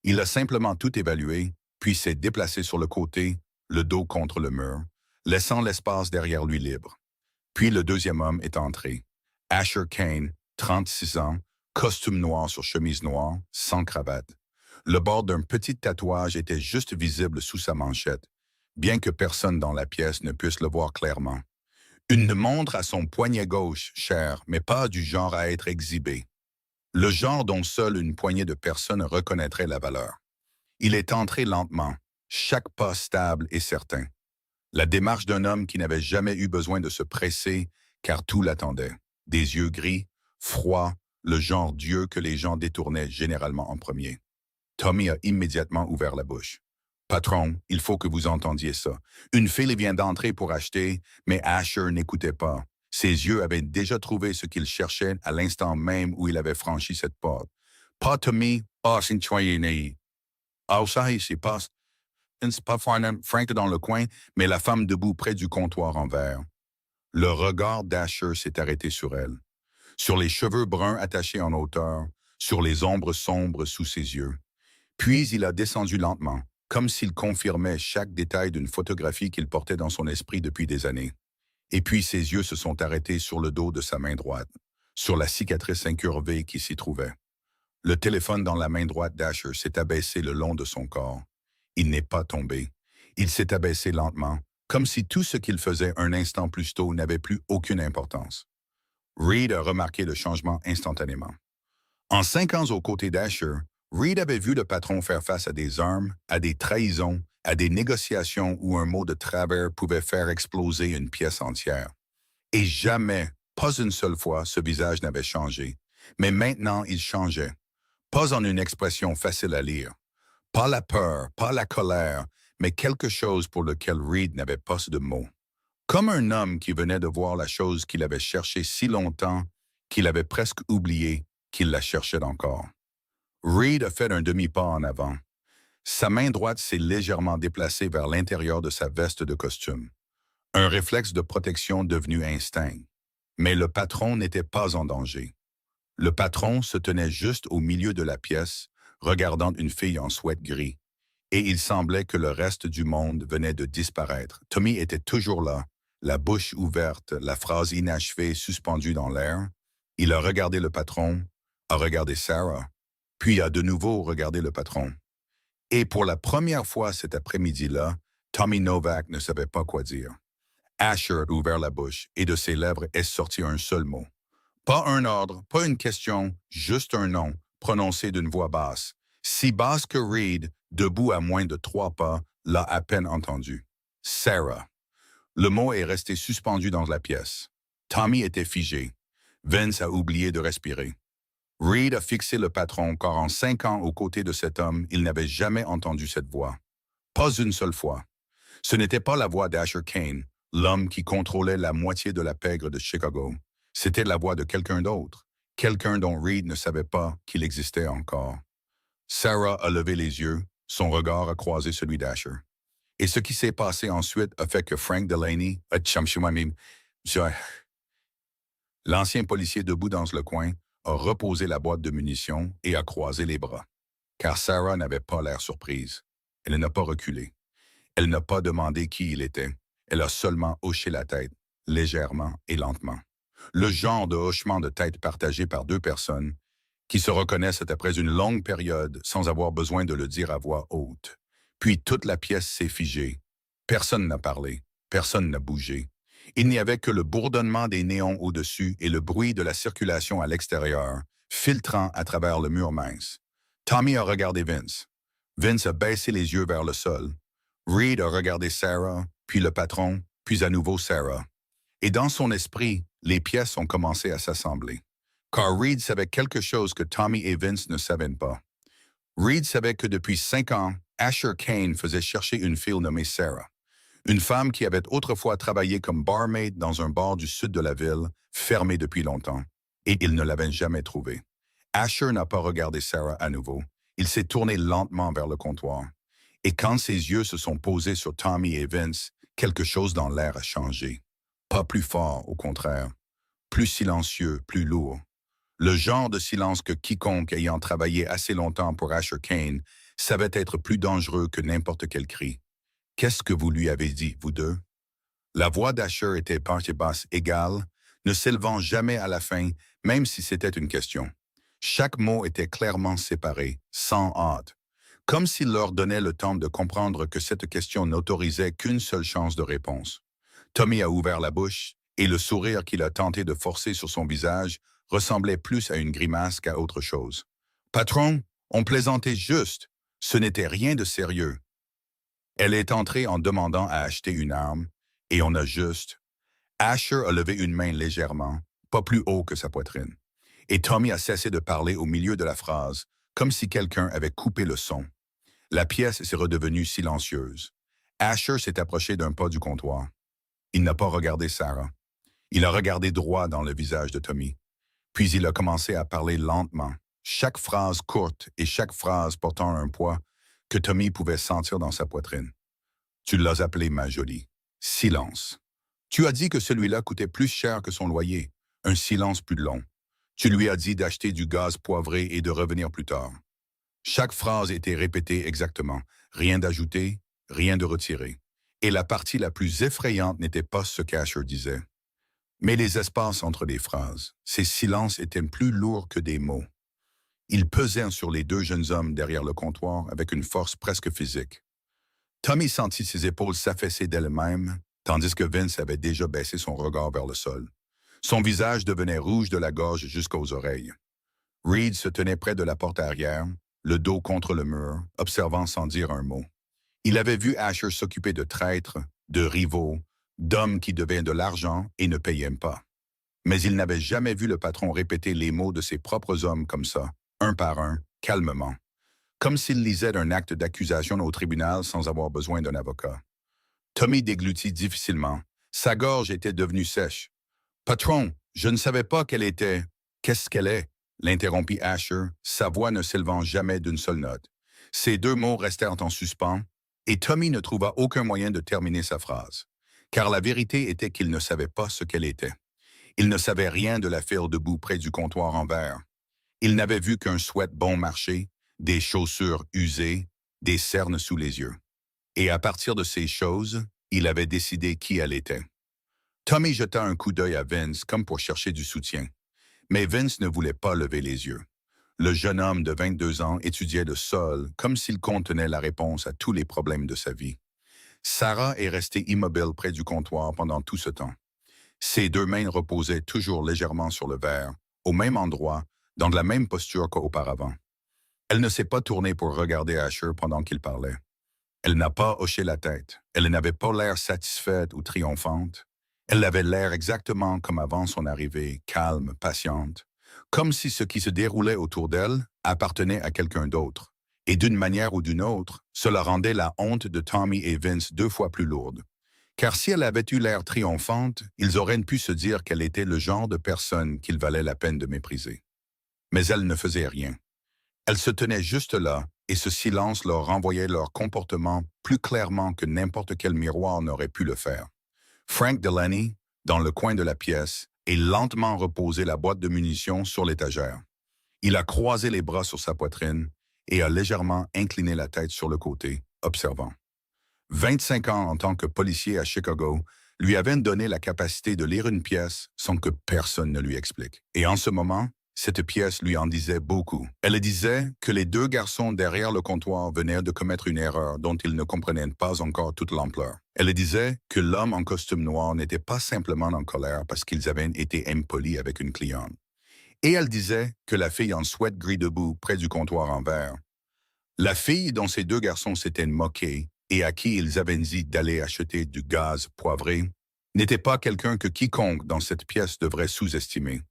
Il a simplement tout évalué, puis s'est déplacé sur le côté, le dos contre le mur, laissant l'espace derrière lui libre. Puis le deuxième homme est entré. Asher Kane, 36 ans, costume noir sur chemise noire, sans cravate. Le bord d'un petit tatouage était juste visible sous sa manchette, bien que personne dans la pièce ne puisse le voir clairement. Une montre à son poignet gauche, chère, mais pas du genre à être exhibée. Le genre dont seule une poignée de personnes reconnaîtrait la valeur. Il est entré lentement, chaque pas stable et certain. La démarche d'un homme qui n'avait jamais eu besoin de se presser, car tout l'attendait. Des yeux gris, froids, le genre d'yeux que les gens détournaient généralement en premier. Tommy a immédiatement ouvert la bouche. Patron, il faut que vous entendiez ça. Une fille vient d'entrer pour acheter, mais Asher n'écoutait pas. Ses yeux avaient déjà trouvé ce qu'il cherchait à l'instant même où il avait franchi cette porte. Pas Tommy, pas citoyenneté. Ah, ça, c'est pas Frank dans le coin, mais la femme debout près du comptoir en verre. Le regard d'Asher s'est arrêté sur elle, sur les cheveux bruns attachés en hauteur, sur les ombres sombres sous ses yeux. Puis il a descendu lentement, comme s'il confirmait chaque détail d'une photographie qu'il portait dans son esprit depuis des années. Et puis ses yeux se sont arrêtés sur le dos de sa main droite, sur la cicatrice incurvée qui s'y trouvait. Le téléphone dans la main droite d'Asher s'est abaissé le long de son corps. Il n'est pas tombé. Il s'est abaissé lentement, comme si tout ce qu'il faisait un instant plus tôt n'avait plus aucune importance. Reed a remarqué le changement instantanément. En 5 ans aux côtés d'Asher, Reed avait vu le patron faire face à des armes, à des trahisons, à des négociations où un mot de travers pouvait faire exploser une pièce entière. Et jamais, pas une seule fois, ce visage n'avait changé. Mais maintenant, il changeait. Pas en une expression facile à lire. Pas la peur, pas la colère, mais quelque chose pour lequel Reed n'avait pas de mots. Comme un homme qui venait de voir la chose qu'il avait cherchée si longtemps qu'il avait presque oublié qu'il la cherchait encore. Reed a fait un demi-pas en avant. Sa main droite s'est légèrement déplacée vers l'intérieur de sa veste de costume. Un réflexe de protection devenu instinct. Mais le patron n'était pas en danger. Le patron se tenait juste au milieu de la pièce, regardant une fille en sweat gris. Et il semblait que le reste du monde venait de disparaître. Tommy était toujours là, la bouche ouverte, la phrase inachevée suspendue dans l'air. Il a regardé le patron, a regardé Sarah, puis a de nouveau regardé le patron. Et pour la première fois cet après-midi-là, Tommy Novak ne savait pas quoi dire. Asher a ouvert la bouche et de ses lèvres est sorti un seul mot. Pas un ordre, pas une question, juste un nom, prononcé d'une voix basse. Si basse que Reed, debout à moins de 3 pas, l'a à peine entendu. Sarah. Le mot est resté suspendu dans la pièce. Tommy était figé. Vince a oublié de respirer. Reed a fixé le patron car en 5 ans aux côtés de cet homme, il n'avait jamais entendu cette voix. Pas une seule fois. Ce n'était pas la voix d'Asher Kane, l'homme qui contrôlait la moitié de la pègre de Chicago. C'était la voix de quelqu'un d'autre, quelqu'un dont Reed ne savait pas qu'il existait encore. Sarah a levé les yeux, son regard a croisé celui d'Asher. Et ce qui s'est passé ensuite a fait que Frank Delaney a L'ancien policier debout dans le coin a reposé la boîte de munitions et a croisé les bras. Car Sarah n'avait pas l'air surprise. Elle n'a pas reculé. Elle n'a pas demandé qui il était. Elle a seulement hoché la tête, légèrement et lentement. Le genre de hochement de tête partagé par 2 personnes qui se reconnaissent après une longue période sans avoir besoin de le dire à voix haute. Puis toute la pièce s'est figée. Personne n'a parlé, personne n'a bougé. Il n'y avait que le bourdonnement des néons au-dessus et le bruit de la circulation à l'extérieur, filtrant à travers le mur mince. Tommy a regardé Vince. Vince a baissé les yeux vers le sol. Reed a regardé Sarah, puis le patron, puis à nouveau Sarah. Et dans son esprit, les pièces ont commencé à s'assembler. Car Reed savait quelque chose que Tommy et Vince ne savaient pas. Reed savait que depuis 5 ans, Asher Kane faisait chercher une fille nommée Sarah. Une femme qui avait autrefois travaillé comme barmaid dans un bar du sud de la ville, fermé depuis longtemps. Et il ne l'avait jamais trouvée. Asher n'a pas regardé Sarah à nouveau. Il s'est tourné lentement vers le comptoir. Et quand ses yeux se sont posés sur Tommy et Vince, quelque chose dans l'air a changé. Pas plus fort, au contraire. Plus silencieux, plus lourd. Le genre de silence que quiconque ayant travaillé assez longtemps pour Asher Kane savait être plus dangereux que n'importe quel cri. Qu'est-ce que vous lui avez dit, vous deux? La voix d'Asher était partie basse égale, ne s'élevant jamais à la fin, même si c'était une question. Chaque mot était clairement séparé, sans hâte, comme s'il leur donnait le temps de comprendre que cette question n'autorisait qu'une seule chance de réponse. Tommy a ouvert la bouche, et le sourire qu'il a tenté de forcer sur son visage ressemblait plus à une grimace qu'à autre chose. « Patron, on plaisantait juste. Ce n'était rien de sérieux. Elle est entrée en demandant à acheter une arme, et on a juste... Asher a levé une main légèrement, pas plus haut que sa poitrine. Et Tommy a cessé de parler au milieu de la phrase, comme si quelqu'un avait coupé le son. La pièce s'est redevenue silencieuse. Asher s'est approché d'un pas du comptoir. Il n'a pas regardé Sarah. Il a regardé droit dans le visage de Tommy. Puis il a commencé à parler lentement, chaque phrase courte et chaque phrase portant un poids que Tommy pouvait sentir dans sa poitrine. Tu l'as appelé ma jolie. Silence. Tu as dit que celui-là coûtait plus cher que son loyer. Un silence plus long. Tu lui as dit d'acheter du gaz poivré et de revenir plus tard. Chaque phrase était répétée exactement. Rien d'ajouté, rien de retiré. Et la partie la plus effrayante n'était pas ce qu'Asher disait, mais les espaces entre les phrases. Ces silences étaient plus lourds que des mots. Ils pesaient sur les deux jeunes hommes derrière le comptoir avec une force presque physique. Tommy sentit ses épaules s'affaisser d'elles-mêmes, tandis que Vince avait déjà baissé son regard vers le sol. Son visage devenait rouge de la gorge jusqu'aux oreilles. Reed se tenait près de la porte arrière, le dos contre le mur, observant sans dire un mot. Il avait vu Asher s'occuper de traîtres, de rivaux, d'hommes qui devaient de l'argent et ne payaient pas. Mais il n'avait jamais vu le patron répéter les mots de ses propres hommes comme ça, un par un, calmement, comme s'il lisait un acte d'accusation au tribunal sans avoir besoin d'un avocat. Tommy déglutit difficilement. Sa gorge était devenue sèche. « Patron, je ne savais pas qu'elle était... » « Qu'est-ce qu'elle est? » l'interrompit Asher, sa voix ne s'élevant jamais d'une seule note. Ces deux mots restèrent en suspens, et Tommy ne trouva aucun moyen de terminer sa phrase, car la vérité était qu'il ne savait pas ce qu'elle était. Il ne savait rien de la file debout près du comptoir en verre. Il n'avait vu qu'un sweat bon marché, des chaussures usées, des cernes sous les yeux. Et à partir de ces choses, il avait décidé qui elle était. Tommy jeta un coup d'œil à Vince comme pour chercher du soutien. Mais Vince ne voulait pas lever les yeux. Le jeune homme de 22 ans étudiait le sol comme s'il contenait la réponse à tous les problèmes de sa vie. Sarah est restée immobile près du comptoir pendant tout ce temps. Ses deux mains reposaient toujours légèrement sur le verre, au même endroit, dans la même posture qu'auparavant. Elle ne s'est pas tournée pour regarder Asher pendant qu'il parlait. Elle n'a pas hoché la tête. Elle n'avait pas l'air satisfaite ou triomphante. Elle avait l'air exactement comme avant son arrivée, calme, patiente, comme si ce qui se déroulait autour d'elle appartenait à quelqu'un d'autre. Et d'une manière ou d'une autre, cela rendait la honte de Tommy et Vince 2 fois plus lourde. Car si elle avait eu l'air triomphante, ils auraient pu se dire qu'elle était le genre de personne qu'il valait la peine de mépriser. Mais elle ne faisait rien. Elle se tenait juste là, et ce silence leur renvoyait leur comportement plus clairement que n'importe quel miroir n'aurait pu le faire. Frank Delaney, dans le coin de la pièce, et lentement reposé la boîte de munitions sur l'étagère. Il a croisé les bras sur sa poitrine et a légèrement incliné la tête sur le côté, observant. 25 ans en tant que policier à Chicago lui avaient donné la capacité de lire une pièce sans que personne ne lui explique. Et en ce moment, cette pièce lui en disait beaucoup. Elle disait que les deux garçons derrière le comptoir venaient de commettre une erreur dont ils ne comprenaient pas encore toute l'ampleur. Elle disait que l'homme en costume noir n'était pas simplement en colère parce qu'ils avaient été impolis avec une cliente. Et elle disait que la fille en sweat gris debout près du comptoir en verre, la fille dont ces deux garçons s'étaient moqués et à qui ils avaient dit d'aller acheter du gaz poivré, n'était pas quelqu'un que quiconque dans cette pièce devrait sous-estimer.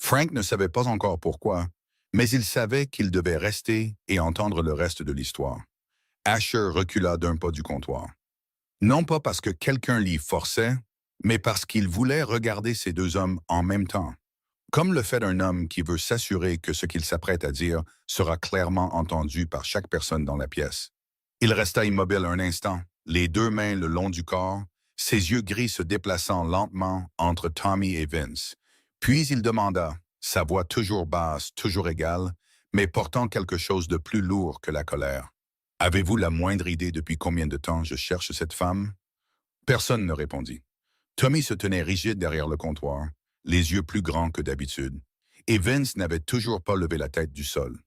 Frank ne savait pas encore pourquoi, mais il savait qu'il devait rester et entendre le reste de l'histoire. Asher recula d'un pas du comptoir. Non pas parce que quelqu'un l'y forçait, mais parce qu'il voulait regarder ces deux hommes en même temps, comme le fait d'un homme qui veut s'assurer que ce qu'il s'apprête à dire sera clairement entendu par chaque personne dans la pièce. Il resta immobile un instant, les deux mains le long du corps, ses yeux gris se déplaçant lentement entre Tommy et Vince. Puis il demanda, sa voix toujours basse, toujours égale, mais portant quelque chose de plus lourd que la colère. « Avez-vous la moindre idée depuis combien de temps je cherche cette femme? » Personne ne répondit. Tommy se tenait rigide derrière le comptoir, les yeux plus grands que d'habitude, et Vince n'avait toujours pas levé la tête du sol.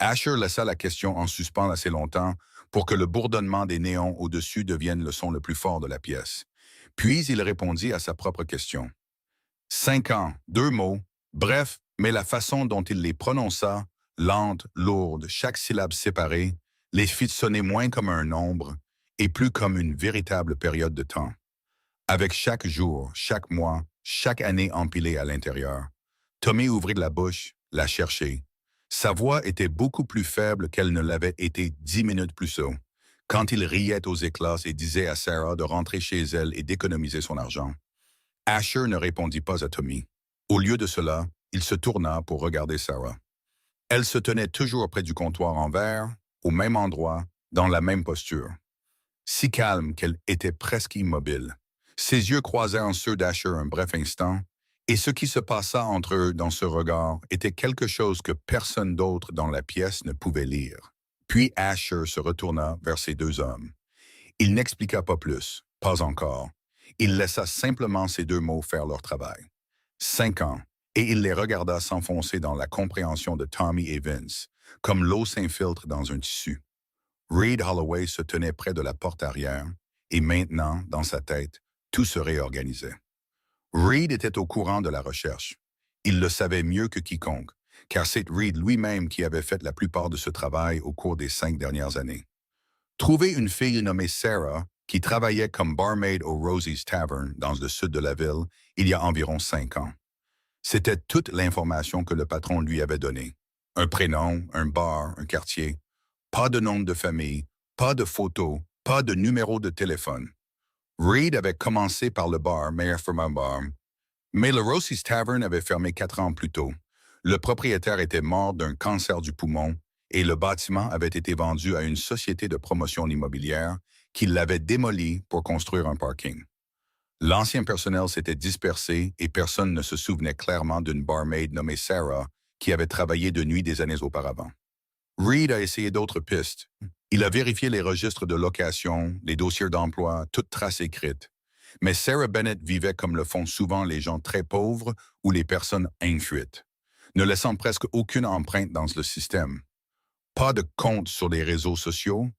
Asher laissa la question en suspens assez longtemps pour que le bourdonnement des néons au-dessus devienne le son le plus fort de la pièce. Puis il répondit à sa propre question. 5 ans, 2 mots, bref, mais la façon dont il les prononça, lente, lourde, chaque syllabe séparée, Les fits sonnaient moins comme un nombre et plus comme une véritable période de temps. Avec chaque jour, chaque mois, chaque année empilée à l'intérieur, Tommy ouvrit la bouche, la cherchait. Sa voix était beaucoup plus faible qu'elle ne l'avait été 10 minutes plus tôt, quand il riait aux éclats et disait à Sarah de rentrer chez elle et d'économiser son argent. Asher ne répondit pas à Tommy. Au lieu de cela, il se tourna pour regarder Sarah. Elle se tenait toujours près du comptoir en verre, au même endroit, dans la même posture. Si calme qu'elle était presque immobile. Ses yeux croisèrent ceux d'Asher un bref instant, et ce qui se passa entre eux dans ce regard était quelque chose que personne d'autre dans la pièce ne pouvait lire. Puis Asher se retourna vers ces deux hommes. Il n'expliqua pas plus, pas encore. Il laissa simplement ces deux mots faire leur travail. 5 ans, et il les regarda s'enfoncer dans la compréhension de Tommy et Vince, comme l'eau s'infiltre dans un tissu. Reed Holloway se tenait près de la porte arrière, et maintenant, dans sa tête, tout se réorganisait. Reed était au courant de la recherche. Il le savait mieux que quiconque, car c'est Reed lui-même qui avait fait la plupart de ce travail au cours des 5 dernières années. Trouver une fille nommée Sarah, qui travaillait comme barmaid au Rosie's Tavern dans le sud de la ville, il y a environ 5 ans. C'était toute l'information que le patron lui avait donnée. Un prénom, un bar, un quartier. Pas de nom de famille, pas de photo, pas de numéro de téléphone. Reed avait commencé par le bar, Mayor Firma Bar, mais le Rosie's Tavern avait fermé 4 ans plus tôt. Le propriétaire était mort d'un cancer du poumon et le bâtiment avait été vendu à une société de promotion immobilière qui l'avait démoli pour construire un parking. L'ancien personnel s'était dispersé et personne ne se souvenait clairement d'une barmaid nommée Sarah qui avait travaillé de nuit des années auparavant. Reed a essayé d'autres pistes. Il a vérifié les registres de location, les dossiers d'emploi, toutes traces écrites. Mais Sarah Bennett vivait comme le font souvent les gens très pauvres ou les personnes infuites, ne laissant presque aucune empreinte dans le système. Pas de compte sur les réseaux sociaux,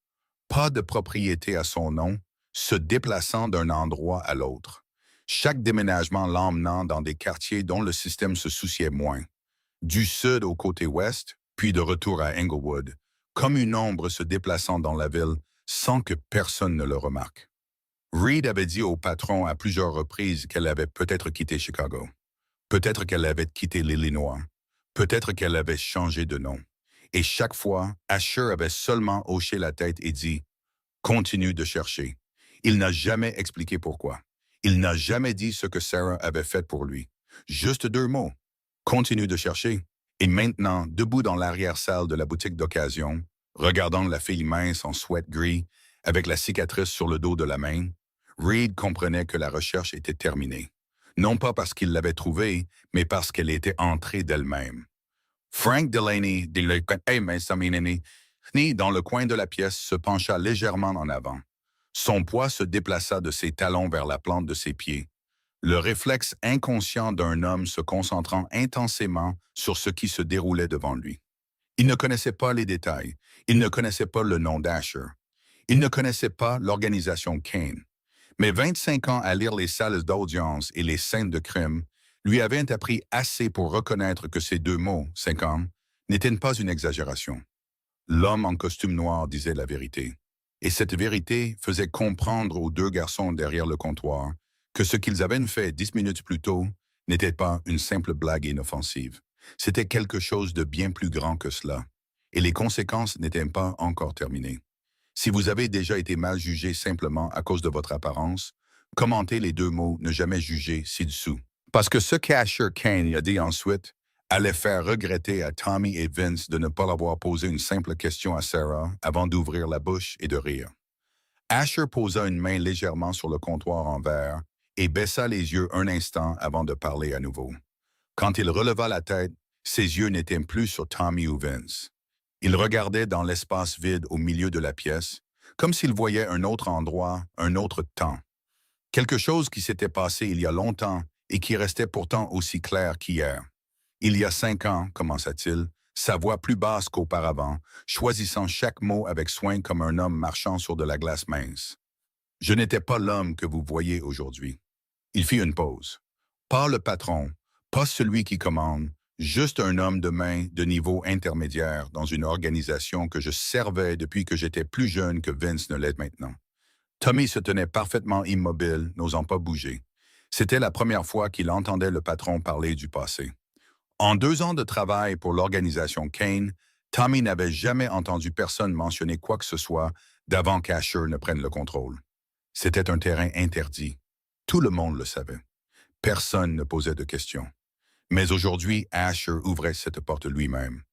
pas de propriété à son nom, se déplaçant d'un endroit à l'autre. Chaque déménagement l'emmenant dans des quartiers dont le système se souciait moins. Du sud au côté ouest, puis de retour à Englewood, comme une ombre se déplaçant dans la ville sans que personne ne le remarque. Reed avait dit au patron à plusieurs reprises qu'elle avait peut-être quitté Chicago. Peut-être qu'elle avait quitté l'Illinois. Peut-être qu'elle avait changé de nom. Et chaque fois, Asher avait seulement hoché la tête et dit « Continue de chercher ». Il n'a jamais expliqué pourquoi. Il n'a jamais dit ce que Sarah avait fait pour lui. Juste 2 mots. « Continue de chercher ». Et maintenant, debout dans l'arrière-salle de la boutique d'occasion, regardant la fille mince en sweat gris, avec la cicatrice sur le dos de la main, Reed comprenait que la recherche était terminée. Non pas parce qu'il l'avait trouvée, mais parce qu'elle était entrée d'elle-même. Frank Delaney, dans le coin de la pièce, se pencha légèrement en avant. Son poids se déplaça de ses talons vers la plante de ses pieds. Le réflexe inconscient d'un homme se concentrant intensément sur ce qui se déroulait devant lui. Il ne connaissait pas les détails. Il ne connaissait pas le nom d'Asher. Il ne connaissait pas l'organisation Kane. Mais 25 ans à lire les salles d'audience et les scènes de crime lui avaient appris assez pour reconnaître que ces 2 mots, 5 ans, n'étaient pas une exagération. L'homme en costume noir disait la vérité. Et cette vérité faisait comprendre aux 2 garçons derrière le comptoir que ce qu'ils avaient fait 10 minutes plus tôt n'était pas une simple blague inoffensive. C'était quelque chose de bien plus grand que cela. Et les conséquences n'étaient pas encore terminées. Si vous avez déjà été mal jugé simplement à cause de votre apparence, commentez les 2 mots « ne jamais juger » ci-dessous. Parce que ce qu'Asher Kane a dit ensuite allait faire regretter à Tommy et Vince de ne pas avoir posé une simple question à Sarah avant d'ouvrir la bouche et de rire. Asher posa une main légèrement sur le comptoir en verre et baissa les yeux un instant avant de parler à nouveau. Quand il releva la tête, ses yeux n'étaient plus sur Tommy ou Vince. Il regardait dans l'espace vide au milieu de la pièce, comme s'il voyait un autre endroit, un autre temps. Quelque chose qui s'était passé il y a longtemps et qui restait pourtant aussi clair qu'hier. Il y a 5 ans, commença-t-il, sa voix plus basse qu'auparavant, choisissant chaque mot avec soin comme un homme marchant sur de la glace mince. Je n'étais pas l'homme que vous voyez aujourd'hui. Il fit une pause. Pas le patron, pas celui qui commande, Juste un homme de main de niveau intermédiaire dans une organisation que je servais depuis que j'étais plus jeune que Vince ne l'est maintenant. Tommy se tenait parfaitement immobile, n'osant pas bouger. C'était la première fois qu'il entendait le patron parler du passé. En 2 ans de travail pour l'organisation Kane, Tommy n'avait jamais entendu personne mentionner quoi que ce soit d'avant qu'Asher ne prenne le contrôle. C'était un terrain interdit. Tout le monde le savait. Personne ne posait de questions. Mais aujourd'hui, Asher ouvrait cette porte lui-même.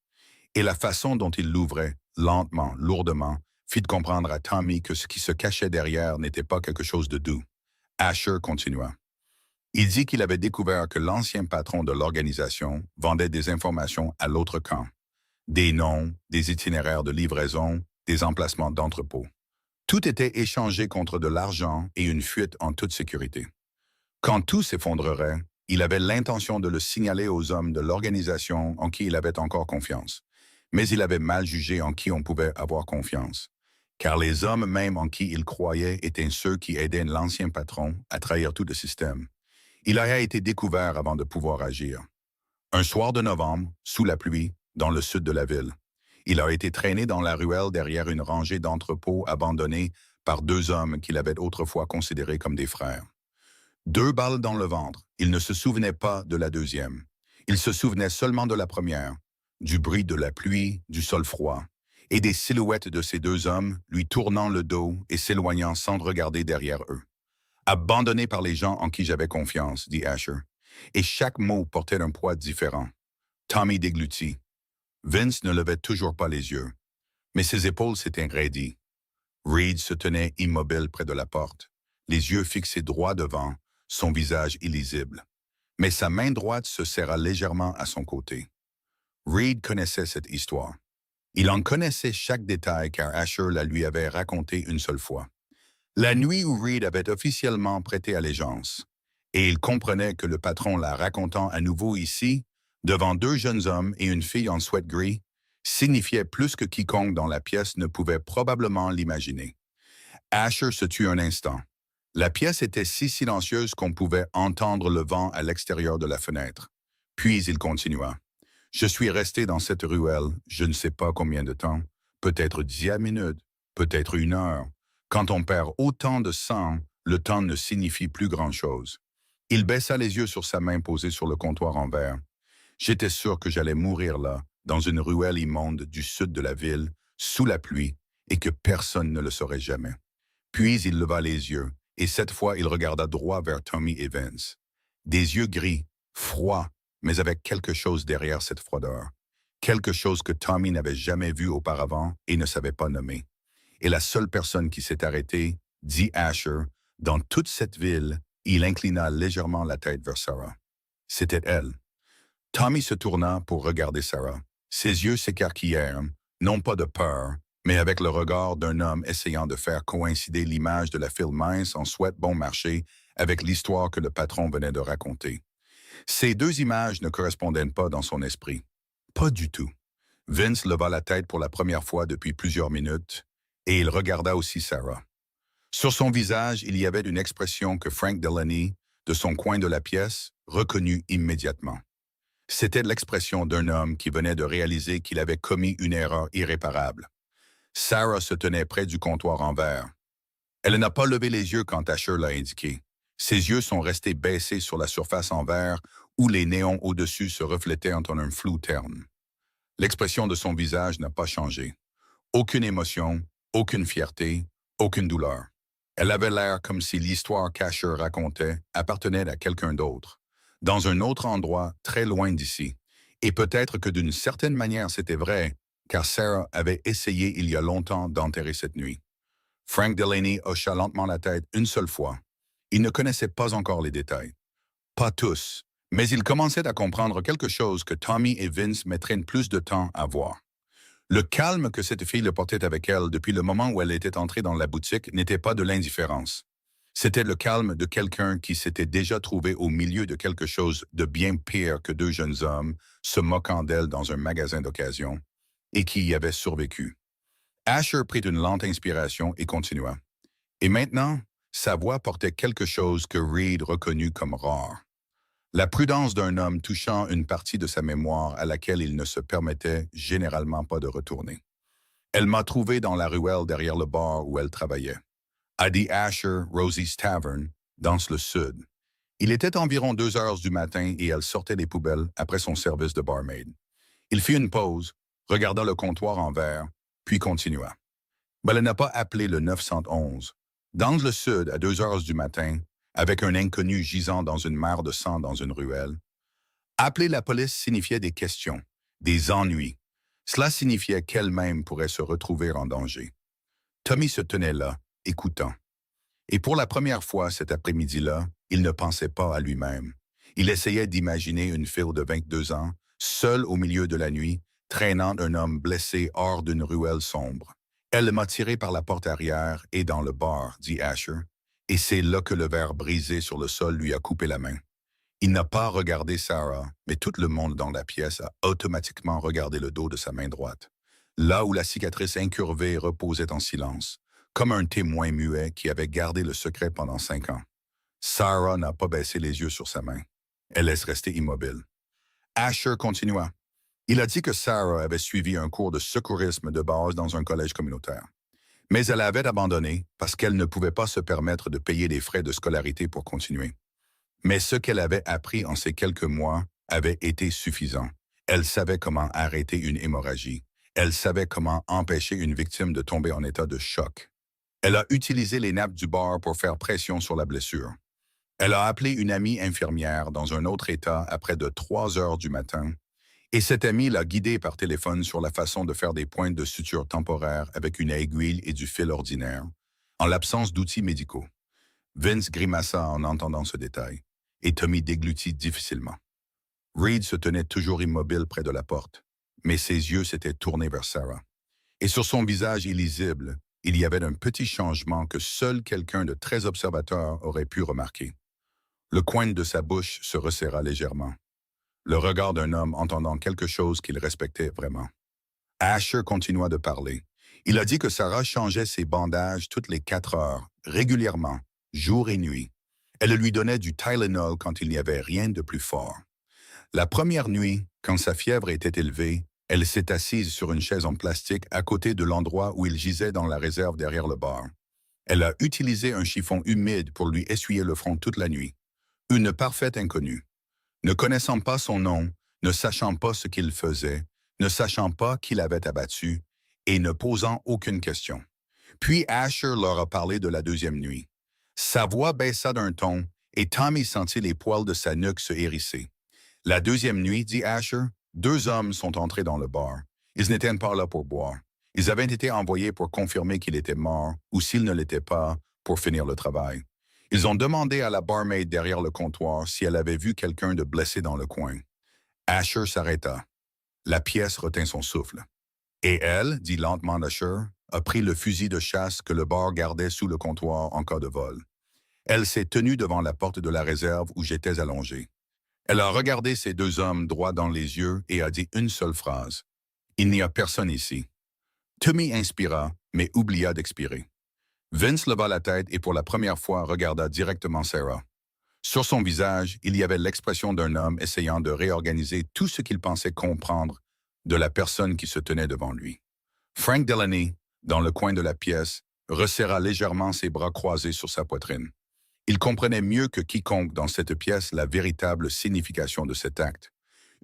Et la façon dont il l'ouvrait, lentement, lourdement, fit comprendre à Tommy que ce qui se cachait derrière n'était pas quelque chose de doux. Asher continua. Il dit qu'il avait découvert que l'ancien patron de l'organisation vendait des informations à l'autre camp. Des noms, des itinéraires de livraison, des emplacements d'entrepôt. Tout était échangé contre de l'argent et une fuite en toute sécurité. Quand tout s'effondrerait, il avait l'intention de le signaler aux hommes de l'organisation en qui il avait encore confiance. Mais il avait mal jugé en qui on pouvait avoir confiance. Car les hommes même en qui il croyait étaient ceux qui aidaient l'ancien patron à trahir tout le système. Il avait été découvert avant de pouvoir agir. Un soir de novembre, sous la pluie, dans le sud de la ville, il a été traîné dans la ruelle derrière une rangée d'entrepôts abandonnés par 2 hommes qu'il avait autrefois considérés comme des frères. 2 balles dans le ventre, il ne se souvenait pas de la deuxième. Il se souvenait seulement de la première, du bruit de la pluie, du sol froid, et des silhouettes de ces 2 hommes lui tournant le dos et s'éloignant sans regarder derrière eux. Abandonné par les gens en qui j'avais confiance, dit Asher, et chaque mot portait un poids différent. Tommy déglutit. Vince ne levait toujours pas les yeux, mais ses épaules s'étaient raidies. Reed se tenait immobile près de la porte, les yeux fixés droit devant, son visage illisible. Mais sa main droite se serra légèrement à son côté. Reed connaissait cette histoire. Il en connaissait chaque détail car Asher la lui avait raconté une seule fois. La nuit où Reed avait officiellement prêté allégeance. Et il comprenait que le patron la racontant à nouveau ici, devant 2 jeunes hommes et une fille en sweat gris, signifiait plus que quiconque dans la pièce ne pouvait probablement l'imaginer. Asher se tut un instant. La pièce était si silencieuse qu'on pouvait entendre le vent à l'extérieur de la fenêtre. Puis il continua. « Je suis resté dans cette ruelle, je ne sais pas combien de temps, peut-être 10 minutes, peut-être 1 heure. Quand on perd autant de sang, le temps ne signifie plus grand-chose. » Il baissa les yeux sur sa main posée sur le comptoir en verre. J'étais sûr que j'allais mourir là, dans une ruelle immonde du sud de la ville, sous la pluie, et que personne ne le saurait jamais. Puis il leva les yeux, et cette fois il regarda droit vers Tommy et Vince. Des yeux gris, froids, mais avec quelque chose derrière cette froideur. Quelque chose que Tommy n'avait jamais vu auparavant et ne savait pas nommer. Et la seule personne qui s'est arrêtée, dit Asher, dans toute cette ville, il inclina légèrement la tête vers Sarah. C'était elle. Tommy se tourna pour regarder Sarah. Ses yeux s'écarquillèrent, non pas de peur, mais avec le regard d'un homme essayant de faire coïncider l'image de la fille mince en sweat bon marché avec l'histoire que le patron venait de raconter. Ces 2 images ne correspondaient pas dans son esprit. Pas du tout. Vince leva la tête pour la première fois depuis plusieurs minutes, et il regarda aussi Sarah. Sur son visage, il y avait une expression que Frank Delaney, de son coin de la pièce, reconnut immédiatement. C'était l'expression d'un homme qui venait de réaliser qu'il avait commis une erreur irréparable. Sarah se tenait près du comptoir en verre. Elle n'a pas levé les yeux quand Asher l'a indiqué. Ses yeux sont restés baissés sur la surface en verre où les néons au-dessus se reflétaient en un flou terne. L'expression de son visage n'a pas changé. Aucune émotion, aucune fierté, aucune douleur. Elle avait l'air comme si l'histoire qu'Asher racontait appartenait à quelqu'un d'autre, dans un autre endroit très loin d'ici. Et peut-être que d'une certaine manière c'était vrai, car Sarah avait essayé il y a longtemps d'enterrer cette nuit. Frank Delaney hocha lentement la tête une seule fois. Il ne connaissait pas encore les détails. Pas tous, mais il commençait à comprendre quelque chose que Tommy et Vince mettraient plus de temps à voir. Le calme que cette fille le portait avec elle depuis le moment où elle était entrée dans la boutique n'était pas de l'indifférence. C'était le calme de quelqu'un qui s'était déjà trouvé au milieu de quelque chose de bien pire que 2 jeunes hommes se moquant d'elle dans un magasin d'occasion, et qui y avait survécu. Asher prit une lente inspiration et continua. Et maintenant, sa voix portait quelque chose que Reed reconnut comme rare. La prudence d'un homme touchant une partie de sa mémoire à laquelle il ne se permettait généralement pas de retourner. Elle m'a trouvé dans la ruelle derrière le bar où elle travaillait. À The Asher Rosie's Tavern, dans le sud. Il était environ 2 heures du matin et elle sortait des poubelles après son service de barmaid. Il fit une pause, regarda le comptoir en verre, puis continua. Mais elle n'a pas appelé le 911. Dans le sud, à 2 heures du matin, avec un inconnu gisant dans une mare de sang dans une ruelle. Appeler la police signifiait des questions, des ennuis. Cela signifiait qu'elle-même pourrait se retrouver en danger. Tommy se tenait là, écoutant. Et pour la première fois cet après-midi-là, il ne pensait pas à lui-même. Il essayait d'imaginer une fille de 22 ans, seule au milieu de la nuit, traînant un homme blessé hors d'une ruelle sombre. Elle m'a tiré par la porte arrière et dans le bar, dit Asher, et c'est là que le verre brisé sur le sol lui a coupé la main. Il n'a pas regardé Sarah, mais tout le monde dans la pièce a automatiquement regardé le dos de sa main droite, là où la cicatrice incurvée reposait en silence, comme un témoin muet qui avait gardé le secret pendant 5 ans. Sarah n'a pas baissé les yeux sur sa main. Elle laisse rester immobile. Asher continua. Il a dit que Sarah avait suivi un cours de secourisme de base dans un collège communautaire. Mais elle avait abandonné parce qu'elle ne pouvait pas se permettre de payer des frais de scolarité pour continuer. Mais ce qu'elle avait appris en ces quelques mois avait été suffisant. Elle savait comment arrêter une hémorragie. Elle savait comment empêcher une victime de tomber en état de choc. Elle a utilisé les nappes du bar pour faire pression sur la blessure. Elle a appelé une amie infirmière dans un autre état à près de 3 heures du matin, et cette amie l'a guidée par téléphone sur la façon de faire des pointes de suture temporaires avec une aiguille et du fil ordinaire, en l'absence d'outils médicaux. Vince grimaça en entendant ce détail, et Tommy déglutit difficilement. Reed se tenait toujours immobile près de la porte, mais ses yeux s'étaient tournés vers Sarah. Et sur son visage illisible, il y avait un petit changement que seul quelqu'un de très observateur aurait pu remarquer. Le coin de sa bouche se resserra légèrement. Le regard d'un homme entendant quelque chose qu'il respectait vraiment. Asher continua de parler. Il a dit que Sarah changeait ses bandages toutes les 4 heures, régulièrement, jour et nuit. Elle lui donnait du Tylenol quand il n'y avait rien de plus fort. La première nuit, quand sa fièvre était élevée, elle s'est assise sur une chaise en plastique à côté de l'endroit où il gisait dans la réserve derrière le bar. Elle a utilisé un chiffon humide pour lui essuyer le front toute la nuit. Une parfaite inconnue. Ne connaissant pas son nom, ne sachant pas ce qu'il faisait, ne sachant pas qui l'avait abattu, et ne posant aucune question. Puis Asher leur a parlé de la deuxième nuit. Sa voix baissa d'un ton, et Tommy sentit les poils de sa nuque se hérisser. La deuxième nuit, dit Asher, 2 hommes sont entrés dans le bar. Ils n'étaient pas là pour boire. Ils avaient été envoyés pour confirmer qu'il était mort, ou s'il ne l'était pas, pour finir le travail. Ils ont demandé à la barmaid derrière le comptoir si elle avait vu quelqu'un de blessé dans le coin. Asher s'arrêta. La pièce retint son souffle. Et elle, dit lentement Asher, a pris le fusil de chasse que le bar gardait sous le comptoir en cas de vol. Elle s'est tenue devant la porte de la réserve où j'étais allongé. Elle a regardé ces 2 hommes droit dans les yeux et a dit une seule phrase. « Il n'y a personne ici. » Tommy inspira, mais oublia d'expirer. Vince leva la tête et pour la première fois regarda directement Sarah. Sur son visage, il y avait l'expression d'un homme essayant de réorganiser tout ce qu'il pensait comprendre de la personne qui se tenait devant lui. Frank Delaney, dans le coin de la pièce, resserra légèrement ses bras croisés sur sa poitrine. Il comprenait mieux que quiconque dans cette pièce la véritable signification de cet acte.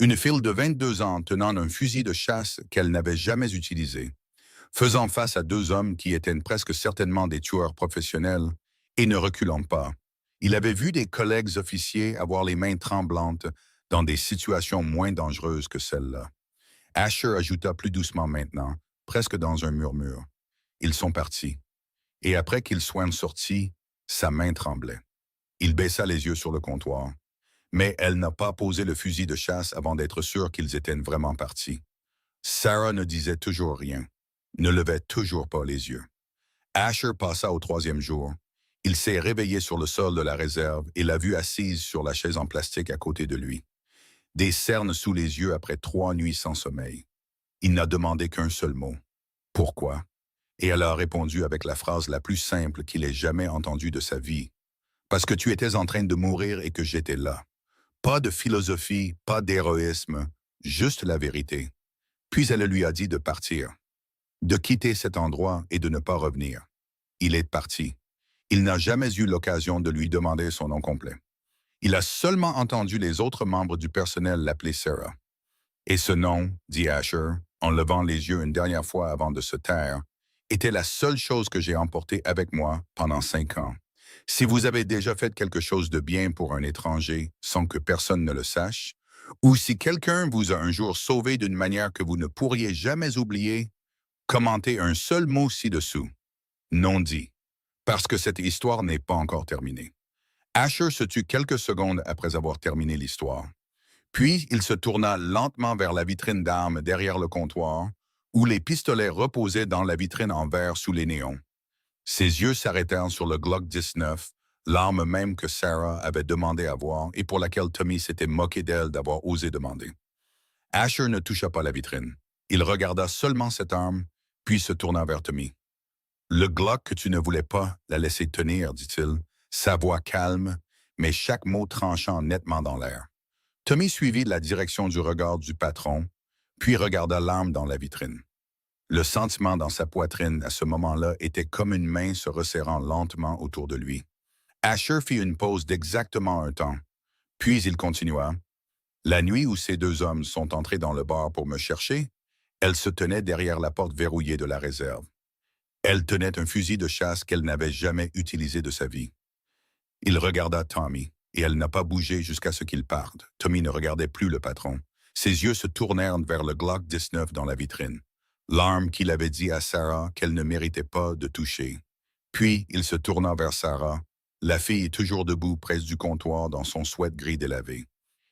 Une fille de 22 ans tenant un fusil de chasse qu'elle n'avait jamais utilisé, faisant face à 2 hommes qui étaient presque certainement des tueurs professionnels, et ne reculant pas. Il avait vu des collègues officiers avoir les mains tremblantes dans des situations moins dangereuses que celle-là. Asher ajouta plus doucement maintenant, presque dans un murmure. Ils sont partis. Et après qu'ils soient sortis, sa main tremblait. Il baissa les yeux sur le comptoir. Mais elle n'a pas posé le fusil de chasse avant d'être sûre qu'ils étaient vraiment partis. Sarah ne disait toujours rien, ne levait toujours pas les yeux. Asher passa au 3e jour. Il s'est réveillé sur le sol de la réserve et l'a vue assise sur la chaise en plastique à côté de lui. Des cernes sous les yeux après 3 nuits sans sommeil. Il n'a demandé qu'un seul mot. Pourquoi? Et elle a répondu avec la phrase la plus simple qu'il ait jamais entendue de sa vie. Parce que tu étais en train de mourir et que j'étais là. Pas de philosophie, pas d'héroïsme, juste la vérité. Puis elle lui a dit de partir, de quitter cet endroit et de ne pas revenir. Il est parti. Il n'a jamais eu l'occasion de lui demander son nom complet. Il a seulement entendu les autres membres du personnel l'appeler Sarah. Et ce nom, dit Asher, en levant les yeux une dernière fois avant de se taire, était la seule chose que j'ai emportée avec moi pendant 5 ans. Si vous avez déjà fait quelque chose de bien pour un étranger sans que personne ne le sache, ou si quelqu'un vous a un jour sauvé d'une manière que vous ne pourriez jamais oublier, commentez un seul mot ci-dessous. Non dit. Parce que cette histoire n'est pas encore terminée. Asher se tut quelques secondes après avoir terminé l'histoire. Puis il se tourna lentement vers la vitrine d'armes derrière le comptoir, où les pistolets reposaient dans la vitrine en verre sous les néons. Ses yeux s'arrêtèrent sur le Glock 19, l'arme même que Sarah avait demandé à voir et pour laquelle Tommy s'était moqué d'elle d'avoir osé demander. Asher ne toucha pas la vitrine. Il regarda seulement cette arme, puis se tourna vers Tommy. Le Glock que tu ne voulais pas la laisser tenir, dit-il, sa voix calme, mais chaque mot tranchant nettement dans l'air. Tommy suivit la direction du regard du patron, puis regarda l'arme dans la vitrine. Le sentiment dans sa poitrine à ce moment-là était comme une main se resserrant lentement autour de lui. Asher fit une pause d'exactement un temps, puis il continua. La nuit où ces 2 hommes sont entrés dans le bar pour me chercher, elle se tenait derrière la porte verrouillée de la réserve. Elle tenait un fusil de chasse qu'elle n'avait jamais utilisé de sa vie. Il regarda Tommy, et elle n'a pas bougé jusqu'à ce qu'il parte. Tommy ne regardait plus le patron. Ses yeux se tournèrent vers le Glock 19 dans la vitrine, l'arme qu'il avait dit à Sarah qu'elle ne méritait pas de toucher. Puis il se tourna vers Sarah, la fille toujours debout près du comptoir dans son sweat gris délavé.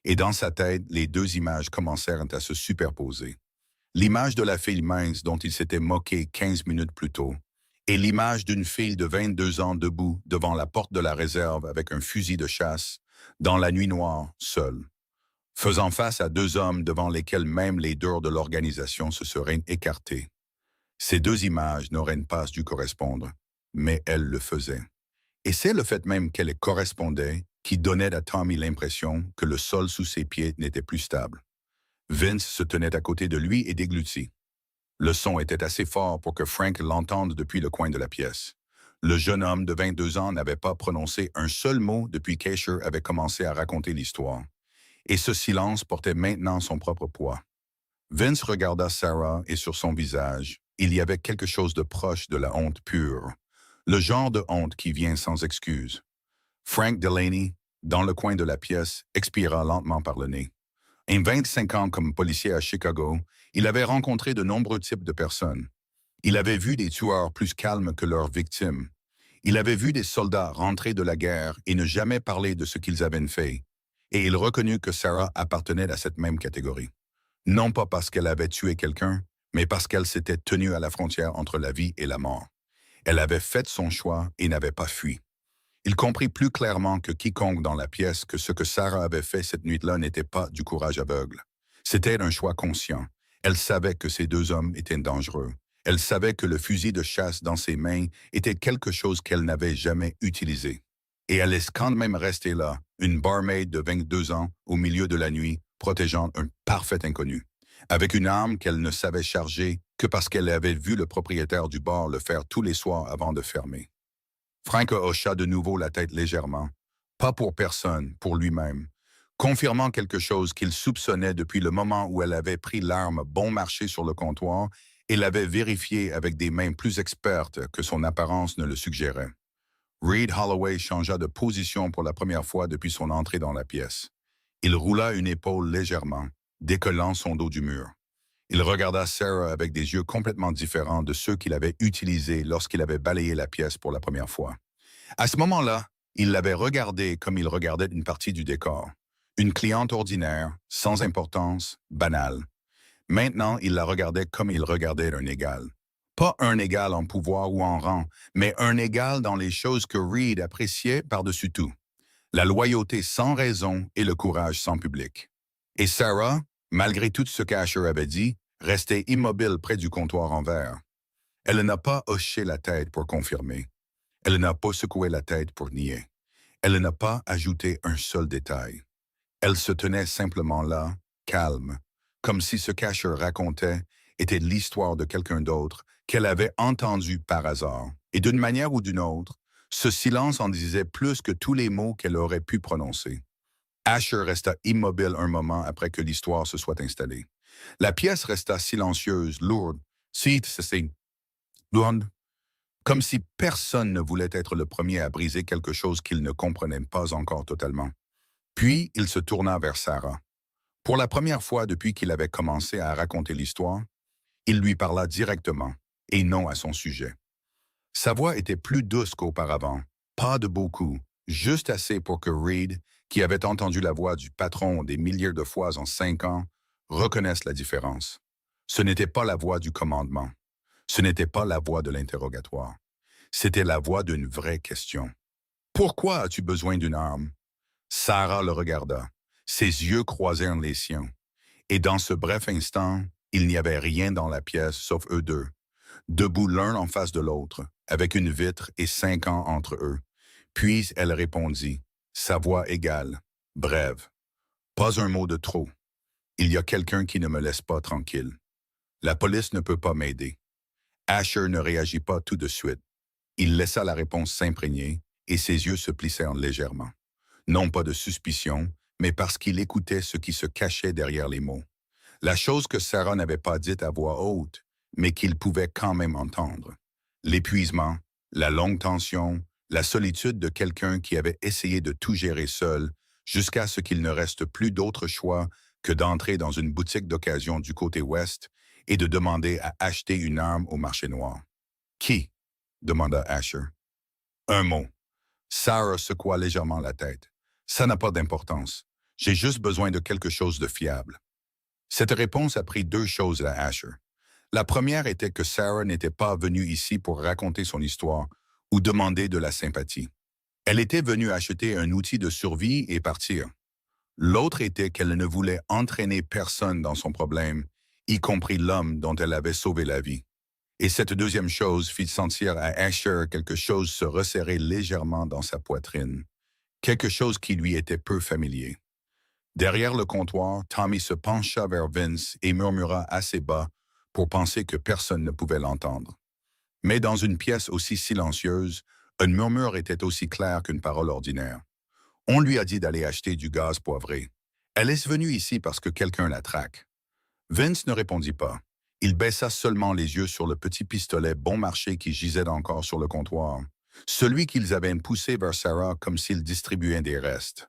Et dans sa tête, les 2 images commencèrent à se superposer. L'image de la fille mince dont il s'était moqué 15 minutes plus tôt, et l'image d'une fille de 22 ans debout devant la porte de la réserve avec un fusil de chasse, dans la nuit noire, seule, faisant face à 2 hommes devant lesquels même les durs de l'organisation se seraient écartés. Ces 2 images n'auraient pas dû correspondre, mais elles le faisaient. Et c'est le fait même qu'elles correspondaient qui donnait à Tommy l'impression que le sol sous ses pieds n'était plus stable. Vince se tenait à côté de lui et déglutit. Le son était assez fort pour que Frank l'entende depuis le coin de la pièce. Le jeune homme de 22 ans n'avait pas prononcé un seul mot depuis qu'Asher avait commencé à raconter l'histoire. Et ce silence portait maintenant son propre poids. Vince regarda Sarah et sur son visage, il y avait quelque chose de proche de la honte pure. Le genre de honte qui vient sans excuse. Frank Delaney, dans le coin de la pièce, expira lentement par le nez. En 25 ans comme policier à Chicago, il avait rencontré de nombreux types de personnes. Il avait vu des tueurs plus calmes que leurs victimes. Il avait vu des soldats rentrer de la guerre et ne jamais parler de ce qu'ils avaient fait. Et il reconnut que Sarah appartenait à cette même catégorie. Non pas parce qu'elle avait tué quelqu'un, mais parce qu'elle s'était tenue à la frontière entre la vie et la mort. Elle avait fait son choix et n'avait pas fui. Il comprit plus clairement que quiconque dans la pièce que ce que Sarah avait fait cette nuit-là n'était pas du courage aveugle. C'était un choix conscient. Elle savait que ces 2 hommes étaient dangereux. Elle savait que le fusil de chasse dans ses mains était quelque chose qu'elle n'avait jamais utilisé. Et elle est quand même restée là, une barmaid de 22 ans, au milieu de la nuit, protégeant un parfait inconnu, avec une arme qu'elle ne savait charger que parce qu'elle avait vu le propriétaire du bar le faire tous les soirs avant de fermer. Frank hocha de nouveau la tête légèrement, pas pour personne, pour lui-même, confirmant quelque chose qu'il soupçonnait depuis le moment où elle avait pris l'arme bon marché sur le comptoir et l'avait vérifié avec des mains plus expertes que son apparence ne le suggérait. Reed Holloway changea de position pour la première fois depuis son entrée dans la pièce. Il roula une épaule légèrement, décollant son dos du mur. Il regarda Sarah avec des yeux complètement différents de ceux qu'il avait utilisés lorsqu'il avait balayé la pièce pour la première fois. À ce moment-là, il l'avait regardée comme il regardait une partie du décor. Une cliente ordinaire, sans importance, banale. Maintenant, il la regardait comme il regardait un égal. Pas un égal en pouvoir ou en rang, mais un égal dans les choses que Reed appréciait par-dessus tout. La loyauté sans raison et le courage sans public. Et Sarah, malgré tout ce qu'Asher avait dit, restait immobile près du comptoir en verre. Elle n'a pas hoché la tête pour confirmer. Elle n'a pas secoué la tête pour nier. Elle n'a pas ajouté un seul détail. Elle se tenait simplement là, calme, comme si ce qu'Asher racontait était l'histoire de quelqu'un d'autre qu'elle avait entendu par hasard. Et d'une manière ou d'une autre, ce silence en disait plus que tous les mots qu'elle aurait pu prononcer. Asher resta immobile un moment après que l'histoire se soit installée. La pièce resta silencieuse, lourde. C'est lourde, comme si personne ne voulait être le premier à briser quelque chose qu'il ne comprenait pas encore totalement. Puis, il se tourna vers Sarah. Pour la première fois depuis qu'il avait commencé à raconter l'histoire, il lui parla directement, et non à son sujet. Sa voix était plus douce qu'auparavant, pas de beaucoup, juste assez pour que Reed, qui avait entendu la voix du patron des milliers de fois en 5 ans, reconnaisse la différence. Ce n'était pas la voix du commandement. Ce n'était pas la voix de l'interrogatoire. C'était la voix d'une vraie question. Pourquoi as-tu besoin d'une arme? Sarah le regarda. Ses yeux croisèrent les siens. Et dans ce bref instant, il n'y avait rien dans la pièce sauf eux deux, debout l'un en face de l'autre, avec une vitre et 5 ans entre eux. Puis elle répondit, sa voix égale, brève. Pas un mot de trop. Il y a quelqu'un qui ne me laisse pas tranquille. La police ne peut pas m'aider. Asher ne réagit pas tout de suite. Il laissa la réponse s'imprégner et ses yeux se plissèrent légèrement. Non pas de suspicion, mais parce qu'il écoutait ce qui se cachait derrière les mots. La chose que Sarah n'avait pas dite à voix haute, mais qu'il pouvait quand même entendre. L'épuisement, la longue tension, la solitude de quelqu'un qui avait essayé de tout gérer seul, jusqu'à ce qu'il ne reste plus d'autre choix que d'entrer dans une boutique d'occasion du côté ouest et de demander à acheter une arme au marché noir. « Qui? » demanda Asher. Un mot. Sarah secoua légèrement la tête. « Ça n'a pas d'importance. J'ai juste besoin de quelque chose de fiable. » Cette réponse apprit 2 choses à Asher. La première était que Sarah n'était pas venue ici pour raconter son histoire ou demander de la sympathie. Elle était venue acheter un outil de survie et partir. L'autre était qu'elle ne voulait entraîner personne dans son problème, y compris l'homme dont elle avait sauvé la vie. Et cette deuxième chose fit sentir à Asher quelque chose se resserrer légèrement dans sa poitrine, quelque chose qui lui était peu familier. Derrière le comptoir, Tommy se pencha vers Vince et murmura assez bas pour penser que personne ne pouvait l'entendre. Mais dans une pièce aussi silencieuse, un murmure était aussi clair qu'une parole ordinaire. On lui a dit d'aller acheter du gaz poivré. Elle est venue ici parce que quelqu'un la traque. Vince ne répondit pas. Il baissa seulement les yeux sur le petit pistolet bon marché qui gisait encore sur le comptoir, celui qu'ils avaient poussé vers Sarah comme s'il distribuait des restes.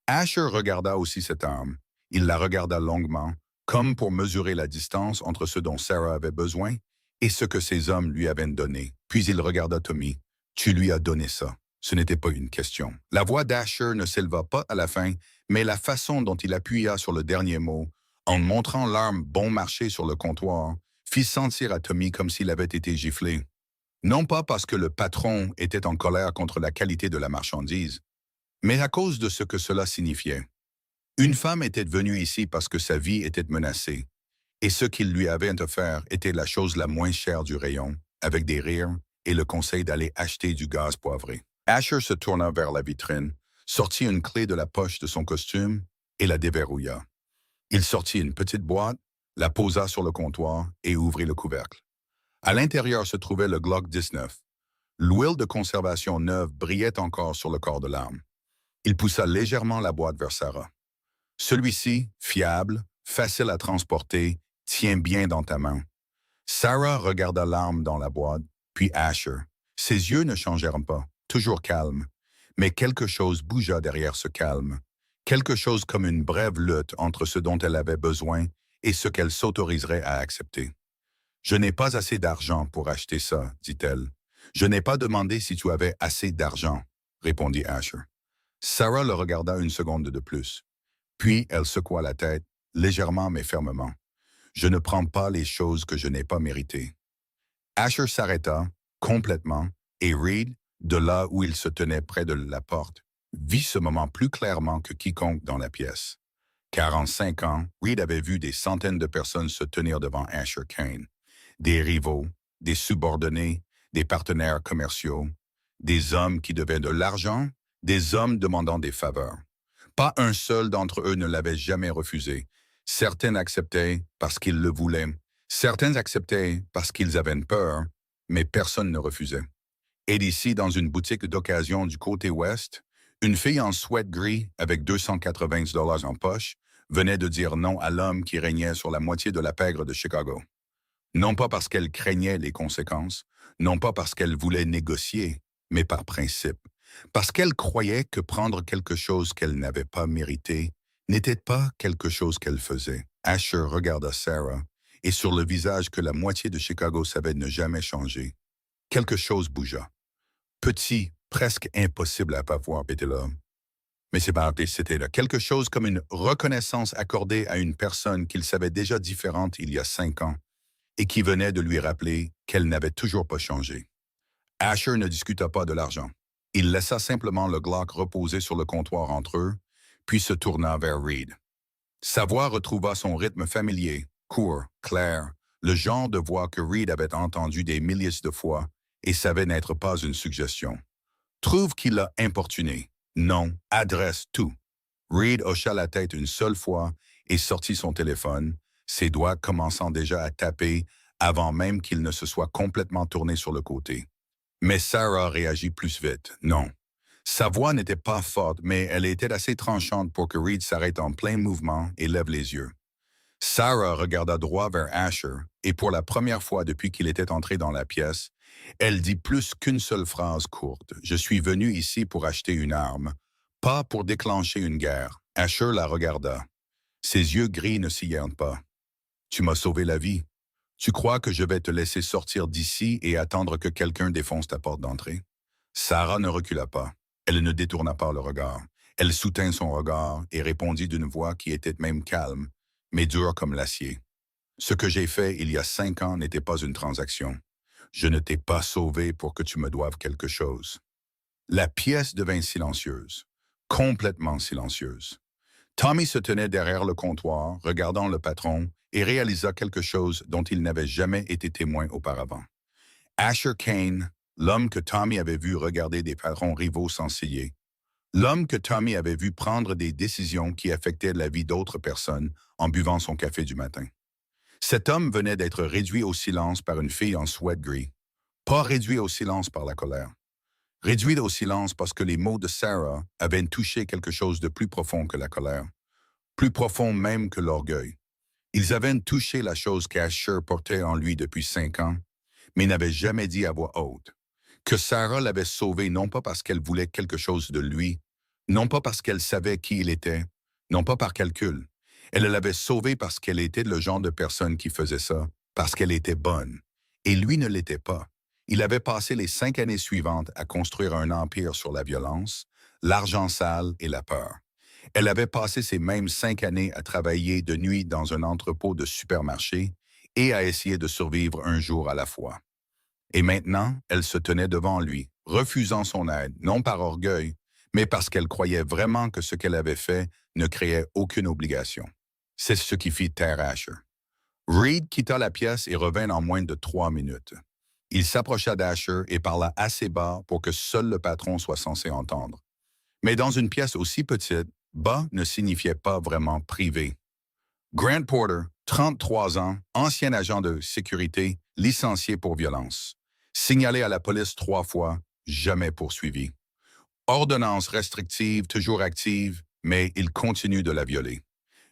Asher regarda aussi cette arme. Il la regarda longuement, comme pour mesurer la distance entre ce dont Sarah avait besoin et ce que ses hommes lui avaient donné. Puis il regarda Tommy. « Tu lui as donné ça. » Ce n'était pas une question. La voix d'Asher ne s'éleva pas à la fin, mais la façon dont il appuya sur le dernier mot, en montrant l'arme bon marché sur le comptoir, fit sentir à Tommy comme s'il avait été giflé. Non pas parce que le patron était en colère contre la qualité de la marchandise, mais à cause de ce que cela signifiait. Une femme était venue ici parce que sa vie était menacée, et ce qu'il lui avait offert était la chose la moins chère du rayon, avec des rires et le conseil d'aller acheter du gaz poivré. Asher se tourna vers la vitrine, sortit une clé de la poche de son costume et la déverrouilla. Il sortit une petite boîte, la posa sur le comptoir et ouvrit le couvercle. À l'intérieur se trouvait le Glock 19. L'huile de conservation neuve brillait encore sur le corps de l'arme. Il poussa légèrement la boîte vers Sarah. Celui-ci, fiable, facile à transporter, tient bien dans ta main. Sarah regarda l'arme dans la boîte, puis Asher. Ses yeux ne changèrent pas, toujours calmes. Mais quelque chose bougea derrière ce calme. Quelque chose comme une brève lutte entre ce dont elle avait besoin et ce qu'elle s'autoriserait à accepter. « Je n'ai pas assez d'argent pour acheter ça, dit-elle. « Je n'ai pas demandé si tu avais assez d'argent, répondit Asher. Sarah le regarda une seconde de plus. Puis elle secoua la tête, légèrement mais fermement. « Je ne prends pas les choses que je n'ai pas méritées. » Asher s'arrêta, complètement, et Reed, de là où il se tenait près de la porte, vit ce moment plus clairement que quiconque dans la pièce. Car en 5 ans, Reed avait vu des centaines de personnes se tenir devant Asher Kane. Des rivaux, des subordonnés, des partenaires commerciaux, des hommes qui devaient de l'argent, des hommes demandant des faveurs. Pas un seul d'entre eux ne l'avait jamais refusé. Certains acceptaient parce qu'ils le voulaient. Certains acceptaient parce qu'ils avaient peur, mais personne ne refusait. Et d'ici, dans une boutique d'occasion du côté ouest, une fille en sweat gris avec 280 $ en poche venait de dire non à l'homme qui régnait sur la moitié de la pègre de Chicago. Non pas parce qu'elle craignait les conséquences, non pas parce qu'elle voulait négocier, mais par principe. Parce qu'elle croyait que prendre quelque chose qu'elle n'avait pas mérité n'était pas quelque chose qu'elle faisait. Asher regarda Sarah, et sur le visage que la moitié de Chicago savait ne jamais changer, quelque chose bougea. Petit, presque impossible à pas voir, était là. Mais c'est pas c'était là. Quelque chose comme une reconnaissance accordée à une personne qu'il savait déjà différente il y a 5 ans et qui venait de lui rappeler qu'elle n'avait toujours pas changé. Asher ne discuta pas de l'argent. Il laissa simplement le Glock reposer sur le comptoir entre eux, puis se tourna vers Reed. Sa voix retrouva son rythme familier, court, clair, le genre de voix que Reed avait entendu des milliers de fois et savait n'être pas une suggestion. Trouve qu'il l'a importuné. Non, adresse tout. Reed hocha la tête une seule fois et sortit son téléphone, ses doigts commençant déjà à taper avant même qu'il ne se soit complètement tourné sur le côté. Mais Sarah réagit plus vite. Non. Sa voix n'était pas forte, mais elle était assez tranchante pour que Reed s'arrête en plein mouvement et lève les yeux. Sarah regarda droit vers Asher, et pour la première fois depuis qu'il était entré dans la pièce, elle dit plus qu'une seule phrase courte. « Je suis venu ici pour acheter une arme, pas pour déclencher une guerre. » Asher la regarda. Ses yeux gris ne sillèrent pas. « Tu m'as sauvé la vie. Tu crois que je vais te laisser sortir d'ici et attendre que quelqu'un défonce ta porte d'entrée? » Sarah ne recula pas. Elle ne détourna pas le regard. Elle soutint son regard et répondit d'une voix qui était même calme, mais dure comme l'acier. « Ce que j'ai fait il y a 5 ans n'était pas une transaction. Je ne t'ai pas sauvé pour que tu me doives quelque chose. » La pièce devint silencieuse, complètement silencieuse. Tommy se tenait derrière le comptoir, regardant le patron, et réalisa quelque chose dont il n'avait jamais été témoin auparavant. Asher Kane, l'homme que Tommy avait vu regarder des patrons rivaux s'enseyer, l'homme que Tommy avait vu prendre des décisions qui affectaient la vie d'autres personnes en buvant son café du matin. Cet homme venait d'être réduit au silence par une fille en sweat gris. Pas réduit au silence par la colère. Réduit au silence parce que les mots de Sarah avaient touché quelque chose de plus profond que la colère. Plus profond même que l'orgueil. Ils avaient touché la chose qu'Asher portait en lui depuis 5 ans, mais n'avait jamais dit à voix haute. Que Sarah l'avait sauvé non pas parce qu'elle voulait quelque chose de lui, non pas parce qu'elle savait qui il était, non pas par calcul. Elle l'avait sauvé parce qu'elle était le genre de personne qui faisait ça, parce qu'elle était bonne. Et lui ne l'était pas. Il avait passé les 5 années suivantes à construire un empire sur la violence, l'argent sale et la peur. Elle avait passé ces mêmes 5 années à travailler de nuit dans un entrepôt de supermarché et à essayer de survivre un jour à la fois. Et maintenant, elle se tenait devant lui, refusant son aide, non par orgueil, mais parce qu'elle croyait vraiment que ce qu'elle avait fait ne créait aucune obligation. C'est ce qui fit taire Asher. Reed quitta la pièce et revint en moins de 3 minutes. Il s'approcha d'Asher et parla assez bas pour que seul le patron soit censé entendre. Mais dans une pièce aussi petite, bas ne signifiait pas vraiment privé. Grant Porter, 33 ans, ancien agent de sécurité, licencié pour violence. Signalé à la police 3 fois, jamais poursuivi. Ordonnance restrictive toujours active, mais il continue de la violer.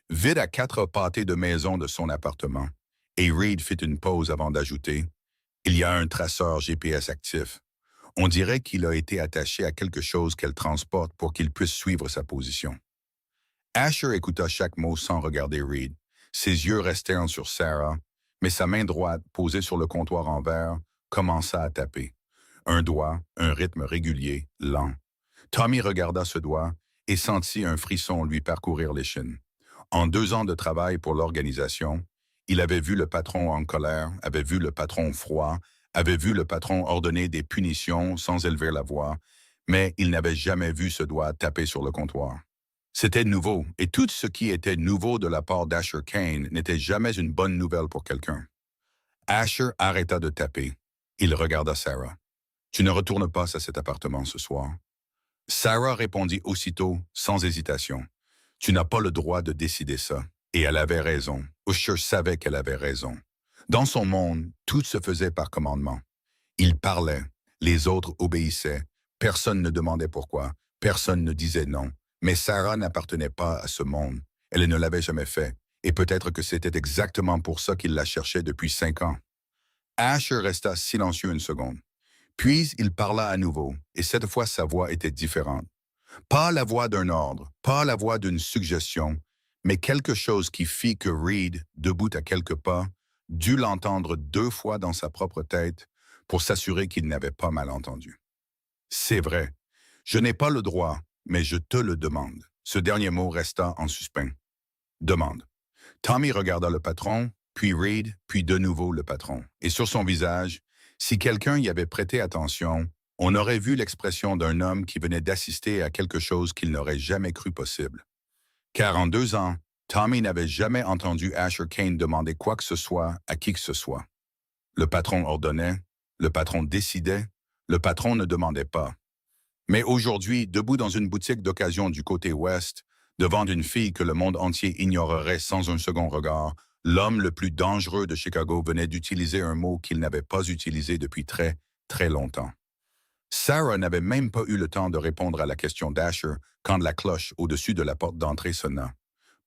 Vide à 4 pâtés de maison de son appartement, et Reed fit une pause avant d'ajouter « Il y a un traceur GPS actif. On dirait qu'il a été attaché à quelque chose qu'elle transporte pour qu'il puisse suivre sa position. » Asher écouta chaque mot sans regarder Reed. Ses yeux restèrent sur Sarah, mais sa main droite, posée sur le comptoir en verre, commença à taper. Un doigt, un rythme régulier, lent. Tommy regarda ce doigt et sentit un frisson lui parcourir l'échine. En 2 ans de travail pour l'organisation, il avait vu le patron en colère, avait vu le patron froid, avait vu le patron ordonner des punitions sans élever la voix, mais il n'avait jamais vu ce doigt taper sur le comptoir. C'était nouveau, et tout ce qui était nouveau de la part d'Asher Kane n'était jamais une bonne nouvelle pour quelqu'un. Asher arrêta de taper. Il regarda Sarah. « Tu ne retournes pas à cet appartement ce soir. » Sarah répondit aussitôt, sans hésitation. Tu n'as pas le droit de décider ça. Et elle avait raison. Usher savait qu'elle avait raison. Dans son monde, tout se faisait par commandement. Il parlait, les autres obéissaient, personne ne demandait pourquoi, personne ne disait non. Mais Sarah n'appartenait pas à ce monde. Elle ne l'avait jamais fait. Et peut-être que c'était exactement pour ça qu'il la cherchait depuis 5 ans. Asher resta silencieux une seconde. Puis il parla à nouveau, et cette fois sa voix était différente. Pas la voix d'un ordre, pas la voix d'une suggestion, mais quelque chose qui fit que Reed, debout à quelques pas, dut l'entendre 2 fois dans sa propre tête pour s'assurer qu'il n'avait pas mal entendu. C'est vrai, je n'ai pas le droit, mais je te le demande. Ce dernier mot resta en suspens. Demande. Tommy regarda le patron, puis Reed, puis de nouveau le patron. Et sur son visage, si quelqu'un y avait prêté attention, on aurait vu l'expression d'un homme qui venait d'assister à quelque chose qu'il n'aurait jamais cru possible. Car en 2 ans, Tommy n'avait jamais entendu Asher Kane demander quoi que ce soit à qui que ce soit. Le patron ordonnait, le patron décidait, le patron ne demandait pas. Mais aujourd'hui, debout dans une boutique d'occasion du côté ouest, devant une fille que le monde entier ignorerait sans un second regard, l'homme le plus dangereux de Chicago venait d'utiliser un mot qu'il n'avait pas utilisé depuis très, très longtemps. Sarah n'avait même pas eu le temps de répondre à la question d'Asher quand la cloche au-dessus de la porte d'entrée sonna.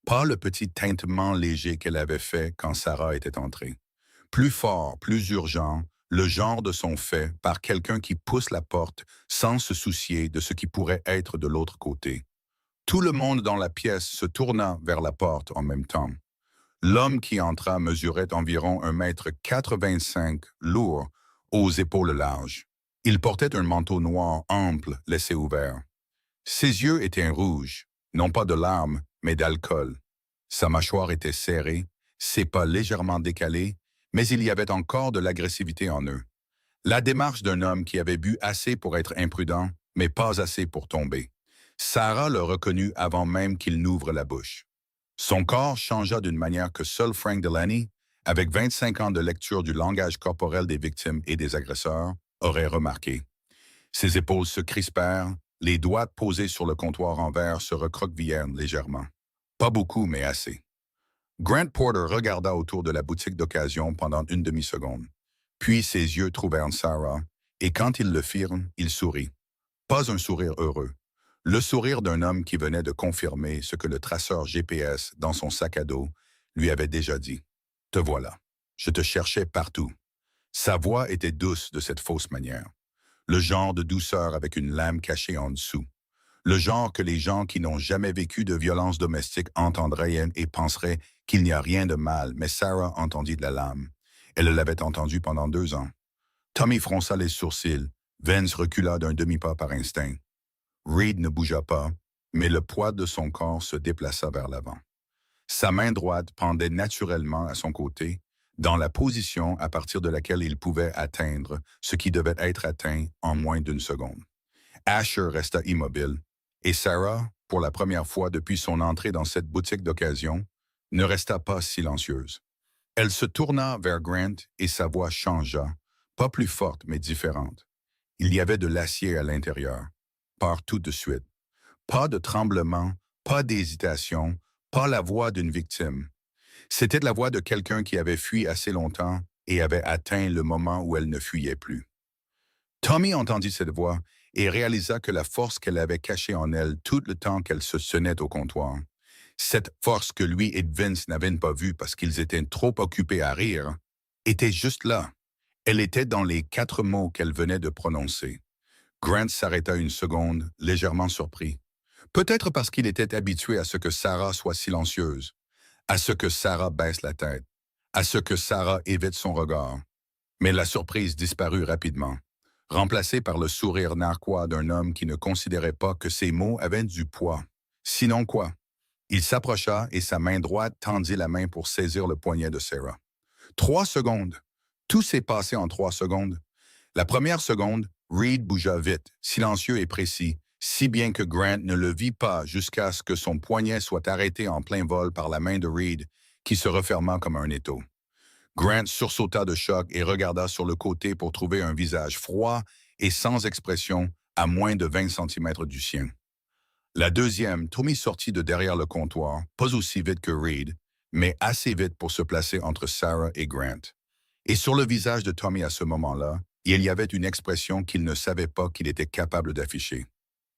Pas le petit tintement léger qu'elle avait fait quand Sarah était entrée. Plus fort, plus urgent, le genre de son fait par quelqu'un qui pousse la porte sans se soucier de ce qui pourrait être de l'autre côté. Tout le monde dans la pièce se tourna vers la porte en même temps. L'homme qui entra mesurait environ 1,85 m, lourd, aux épaules larges. Il portait un manteau noir ample laissé ouvert. Ses yeux étaient rouges, non pas de larmes, mais d'alcool. Sa mâchoire était serrée, ses pas légèrement décalés, mais il y avait encore de l'agressivité en eux. La démarche d'un homme qui avait bu assez pour être imprudent, mais pas assez pour tomber. Sarah le reconnut avant même qu'il n'ouvre la bouche. Son corps changea d'une manière que seul Frank Delaney, avec 25 ans de lecture du langage corporel des victimes et des agresseurs, aurait remarqué. Ses épaules se crispèrent, les doigts posés sur le comptoir en verre se recroquevillèrent légèrement. Pas beaucoup, mais assez. Grant Porter regarda autour de la boutique d'occasion pendant une demi-seconde. Puis ses yeux trouvèrent Sarah, et quand ils le firent, il sourit. Pas un sourire heureux. Le sourire d'un homme qui venait de confirmer ce que le traceur GPS dans son sac à dos lui avait déjà dit. « Te voilà. Je te cherchais partout. » Sa voix était douce de cette fausse manière. Le genre de douceur avec une lame cachée en dessous. Le genre que les gens qui n'ont jamais vécu de violence domestique entendraient et penseraient qu'il n'y a rien de mal, mais Sarah entendit de la lame. Elle l'avait entendu pendant 2 ans. Tommy fronça les sourcils. Vince recula d'un demi-pas par instinct. Reed ne bougea pas, mais le poids de son corps se déplaça vers l'avant. Sa main droite pendait naturellement à son côté, dans la position à partir de laquelle il pouvait atteindre ce qui devait être atteint en moins d'1 seconde. Asher resta immobile, et Sarah, pour la première fois depuis son entrée dans cette boutique d'occasion, ne resta pas silencieuse. Elle se tourna vers Grant et sa voix changea, pas plus forte mais différente. Il y avait de l'acier à l'intérieur. Part tout de suite. Pas de tremblement, pas d'hésitation, pas la voix d'une victime. C'était la voix de quelqu'un qui avait fui assez longtemps et avait atteint le moment où elle ne fuyait plus. Tommy entendit cette voix et réalisa que la force qu'elle avait cachée en elle tout le temps qu'elle se tenait au comptoir, cette force que lui et Vince n'avaient pas vue parce qu'ils étaient trop occupés à rire, était juste là. Elle était dans les 4 mots qu'elle venait de prononcer. Grant s'arrêta une seconde, légèrement surpris. Peut-être parce qu'il était habitué à ce que Sarah soit silencieuse, à ce que Sarah baisse la tête, à ce que Sarah évite son regard. Mais la surprise disparut rapidement, remplacée par le sourire narquois d'un homme qui ne considérait pas que ses mots avaient du poids. Sinon quoi? Il s'approcha et sa main droite tendit la main pour saisir le poignet de Sarah. 3 secondes. Tout s'est passé en 3 secondes. La première seconde, Reed bougea vite, silencieux et précis, si bien que Grant ne le vit pas jusqu'à ce que son poignet soit arrêté en plein vol par la main de Reed, qui se referma comme un étau. Grant sursauta de choc et regarda sur le côté pour trouver un visage froid et sans expression à moins de 20 cm du sien. La deuxième, Tommy sortit de derrière le comptoir, pas aussi vite que Reed, mais assez vite pour se placer entre Sarah et Grant. Et sur le visage de Tommy à ce moment-là, il y avait une expression qu'il ne savait pas qu'il était capable d'afficher.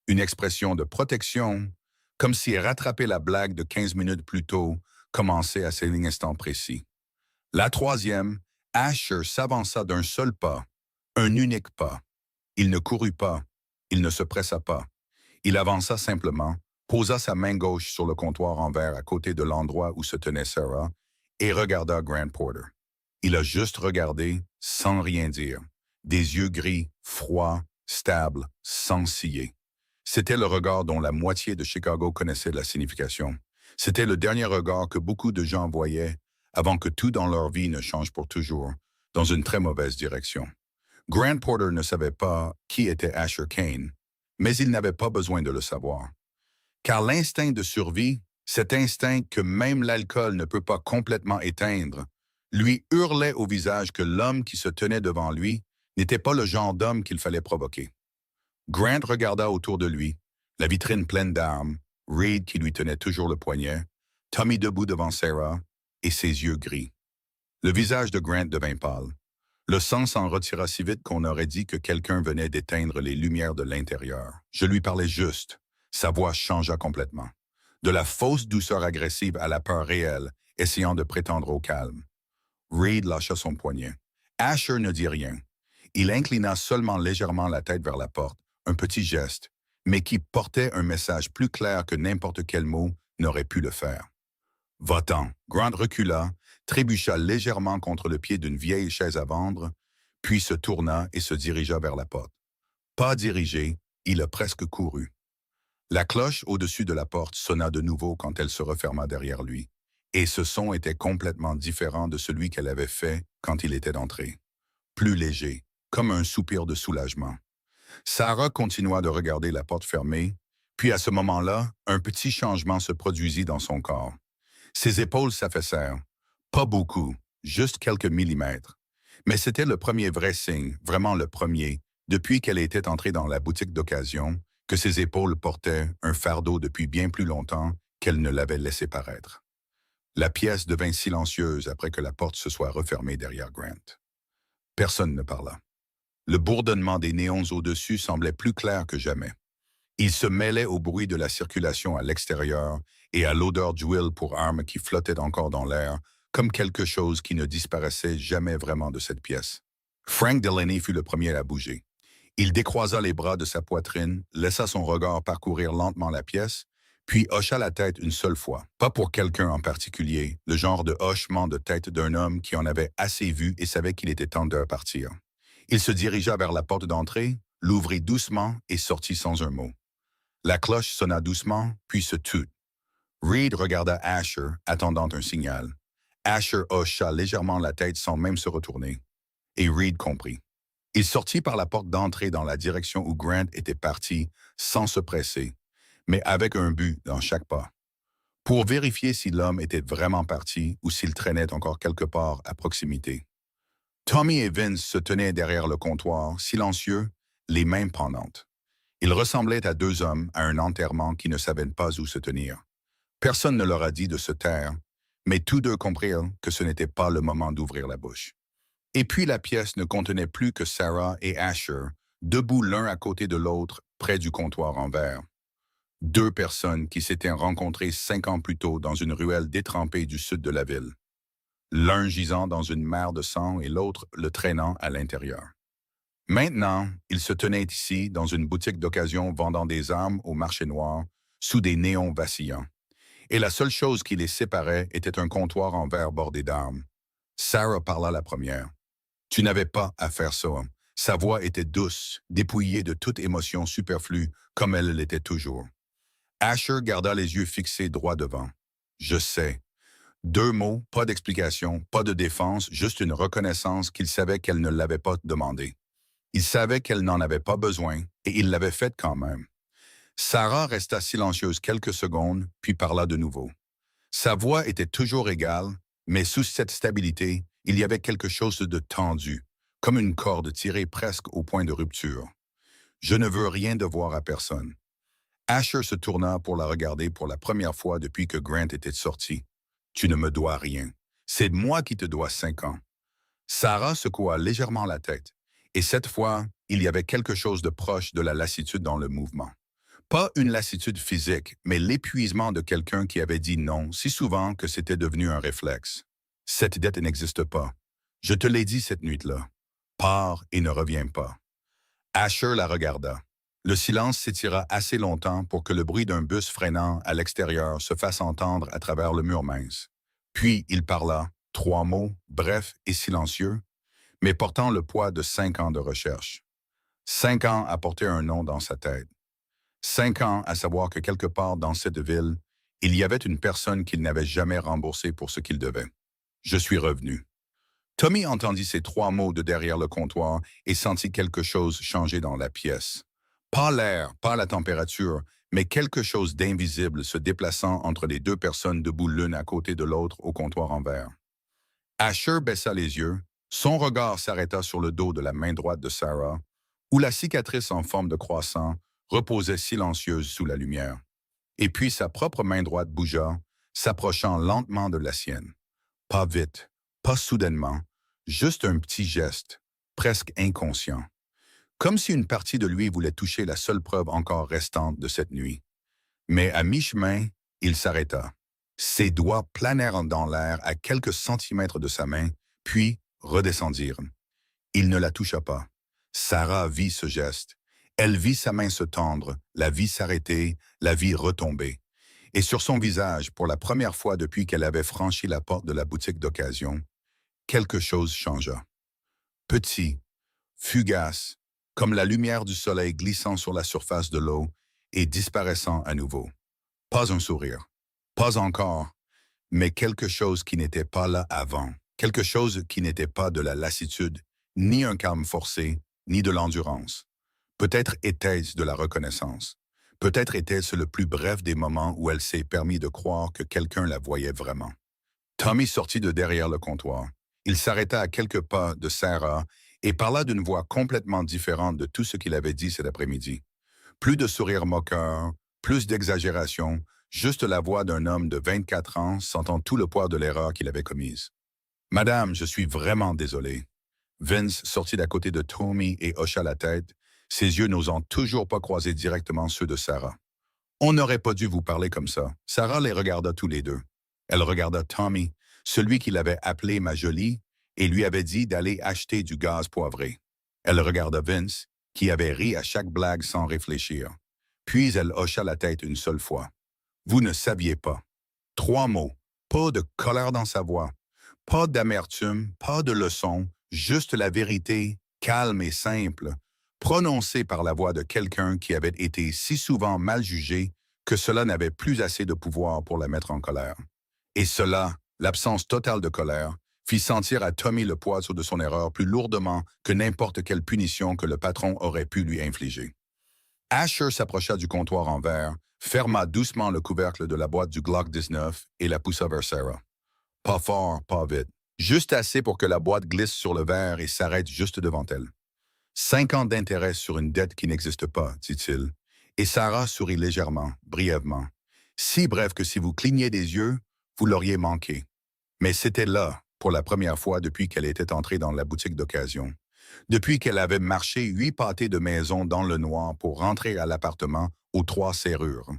Une expression de protection, comme si rattraper la blague de 15 minutes plus tôt commençait à cet instant précis. La troisième, Asher s'avança d'un seul pas, un unique pas. Il ne courut pas, il ne se pressa pas. Il avança simplement, posa sa main gauche sur le comptoir en verre à côté de l'endroit où se tenait Sarah et regarda Grant Porter. Il a juste regardé sans rien dire, des yeux gris, froids, stables, sans ciller. C'était le regard dont la moitié de Chicago connaissait la signification. C'était le dernier regard que beaucoup de gens voyaient avant que tout dans leur vie ne change pour toujours, dans une très mauvaise direction. Grant Porter ne savait pas qui était Asher Kane, mais il n'avait pas besoin de le savoir. Car l'instinct de survie, cet instinct que même l'alcool ne peut pas complètement éteindre, lui hurlait au visage que l'homme qui se tenait devant lui n'était pas le genre d'homme qu'il fallait provoquer. Grant regarda autour de lui, la vitrine pleine d'armes, Reed qui lui tenait toujours le poignet, Tommy debout devant Sarah et ses yeux gris. Le visage de Grant devint pâle. Le sang s'en retira si vite qu'on aurait dit que quelqu'un venait d'éteindre les lumières de l'intérieur. Je lui parlais juste. Sa voix changea complètement. De la fausse douceur agressive à la peur réelle, essayant de prétendre au calme. Reed lâcha son poignet. Asher ne dit rien. Il inclina seulement légèrement la tête vers la porte, un petit geste, mais qui portait un message plus clair que n'importe quel mot n'aurait pu le faire. Va-t'en. Grant recula, trébucha légèrement contre le pied d'une vieille chaise à vendre, puis se tourna et se dirigea vers la porte. Pas dirigé, il a presque couru. La cloche au-dessus de la porte sonna de nouveau quand elle se referma derrière lui, et ce son était complètement différent de celui qu'elle avait fait quand il était entré. Plus léger, comme un soupir de soulagement. Sarah continua de regarder la porte fermée, puis à ce moment-là, un petit changement se produisit dans son corps. Ses épaules s'affaissèrent. Pas beaucoup, juste quelques millimètres. Mais c'était le premier vrai signe, vraiment le premier, depuis qu'elle était entrée dans la boutique d'occasion, que ses épaules portaient un fardeau depuis bien plus longtemps qu'elle ne l'avait laissé paraître. La pièce devint silencieuse après que la porte se soit refermée derrière Grant. Personne ne parla. Le bourdonnement des néons au-dessus semblait plus clair que jamais. Il se mêlait au bruit de la circulation à l'extérieur et à l'odeur d'huile pour armes qui flottait encore dans l'air, comme quelque chose qui ne disparaissait jamais vraiment de cette pièce. Frank Delaney fut le premier à bouger. Il décroisa les bras de sa poitrine, laissa son regard parcourir lentement la pièce, puis hocha la tête une seule fois. Pas pour quelqu'un en particulier, le genre de hochement de tête d'un homme qui en avait assez vu et savait qu'il était temps de partir. Il se dirigea vers la porte d'entrée, l'ouvrit doucement et sortit sans un mot. La cloche sonna doucement, puis se tut. Reed regarda Asher, attendant un signal. Asher hocha légèrement la tête sans même se retourner. Et Reed comprit. Il sortit par la porte d'entrée dans la direction où Grant était parti, sans se presser, mais avec un but dans chaque pas. Pour vérifier si l'homme était vraiment parti ou s'il traînait encore quelque part à proximité. Tommy et Vince se tenaient derrière le comptoir, silencieux, les mains pendantes. Ils ressemblaient à deux hommes à un enterrement qui ne savaient pas où se tenir. Personne ne leur a dit de se taire, mais tous deux comprirent que ce n'était pas le moment d'ouvrir la bouche. Et puis la pièce ne contenait plus que Sarah et Asher, debout l'un à côté de l'autre, près du comptoir en verre. Deux personnes qui s'étaient rencontrées 5 ans plus tôt dans une ruelle détrempée du sud de la ville. L'un gisant dans une mer de sang et l'autre le traînant à l'intérieur. Maintenant, ils se tenaient ici, dans une boutique d'occasion vendant des armes au marché noir, sous des néons vacillants. Et la seule chose qui les séparait était un comptoir en verre bordé d'armes. Sarah parla la première. « Tu n'avais pas à faire ça. » Sa voix était douce, dépouillée de toute émotion superflue, comme elle l'était toujours. Asher garda les yeux fixés droit devant. « Je sais. » 2 mots, pas d'explication, pas de défense, juste une reconnaissance qu'il savait qu'elle ne l'avait pas demandé. Il savait qu'elle n'en avait pas besoin, et il l'avait faite quand même. Sarah resta silencieuse quelques secondes, puis parla de nouveau. Sa voix était toujours égale, mais sous cette stabilité, il y avait quelque chose de tendu, comme une corde tirée presque au point de rupture. « Je ne veux rien devoir à personne. » Asher se tourna pour la regarder pour la première fois depuis que Grant était sorti. « Tu ne me dois rien. C'est moi qui te dois 5 ans. » Sarah secoua légèrement la tête, et cette fois, il y avait quelque chose de proche de la lassitude dans le mouvement. Pas une lassitude physique, mais l'épuisement de quelqu'un qui avait dit non si souvent que c'était devenu un réflexe. Cette dette n'existe pas. Je te l'ai dit cette nuit-là. Pars et ne reviens pas. Asher la regarda. Le silence s'étira assez longtemps pour que le bruit d'un bus freinant à l'extérieur se fasse entendre à travers le mur mince. Puis il parla, 3 mots, brefs et silencieux, mais portant le poids de 5 ans de recherche. 5 ans à porter un nom dans sa tête. 5 ans à savoir que quelque part dans cette ville, il y avait une personne qu'il n'avait jamais remboursée pour ce qu'il devait. Je suis revenu. Tommy entendit ces 3 mots de derrière le comptoir et sentit quelque chose changer dans la pièce. Pas l'air, pas la température, mais quelque chose d'invisible se déplaçant entre les 2 personnes debout l'une à côté de l'autre au comptoir en verre. Asher baissa les yeux, son regard s'arrêta sur le dos de la main droite de Sarah, où la cicatrice en forme de croissant reposait silencieuse sous la lumière. Et puis sa propre main droite bougea, s'approchant lentement de la sienne. Pas vite, pas soudainement, juste un petit geste, presque inconscient. Comme si une partie de lui voulait toucher la seule preuve encore restante de cette nuit. Mais à mi-chemin, il s'arrêta. Ses doigts planèrent dans l'air à quelques centimètres de sa main, puis redescendirent. Il ne la toucha pas. Sarah vit ce geste. Elle vit sa main se tendre, la vit s'arrêter, la vit retomber. Et sur son visage, pour la première fois depuis qu'elle avait franchi la porte de la boutique d'occasion, quelque chose changea. Petit, fugace, comme la lumière du soleil glissant sur la surface de l'eau et disparaissant à nouveau. Pas un sourire, pas encore, mais quelque chose qui n'était pas là avant, quelque chose qui n'était pas de la lassitude, ni un calme forcé, ni de l'endurance. Peut-être était-ce de la reconnaissance. Peut-être était-ce le plus bref des moments où elle s'est permis de croire que quelqu'un la voyait vraiment. Tommy sortit de derrière le comptoir. Il s'arrêta à quelques pas de Sarah et parla d'une voix complètement différente de tout ce qu'il avait dit cet après-midi. Plus de sourire moqueur, plus d'exagération, juste la voix d'un homme de 24 ans sentant tout le poids de l'erreur qu'il avait commise. « Madame, je suis vraiment désolé. » Vince sortit d'à côté de Tommy et hocha la tête, ses yeux n'osant toujours pas croiser directement ceux de Sarah. « On n'aurait pas dû vous parler comme ça. » Sarah les regarda tous les deux. Elle regarda Tommy, celui qui l'avait appelé ma jolie, et lui avait dit d'aller acheter du gaz poivré. Elle regarda Vince, qui avait ri à chaque blague sans réfléchir. Puis elle hocha la tête une seule fois. « Vous ne saviez pas. » 3 mots, pas de colère dans sa voix, pas d'amertume, pas de leçon, juste la vérité, calme et simple, prononcée par la voix de quelqu'un qui avait été si souvent mal jugé que cela n'avait plus assez de pouvoir pour la mettre en colère. Et cela, l'absence totale de colère, fit sentir à Tommy le poids de son erreur plus lourdement que n'importe quelle punition que le patron aurait pu lui infliger. Asher s'approcha du comptoir en verre, ferma doucement le couvercle de la boîte du Glock 19 et la poussa vers Sarah. Pas fort, pas vite. Juste assez pour que la boîte glisse sur le verre et s'arrête juste devant elle. 5 ans d'intérêt sur une dette qui n'existe pas, dit-il. Et Sarah sourit légèrement, brièvement. Si bref que si vous cligniez des yeux, vous l'auriez manqué. Mais c'était là, pour la première fois depuis qu'elle était entrée dans la boutique d'occasion. Depuis qu'elle avait marché 8 pâtés de maison dans le noir pour rentrer à l'appartement aux 3 serrures.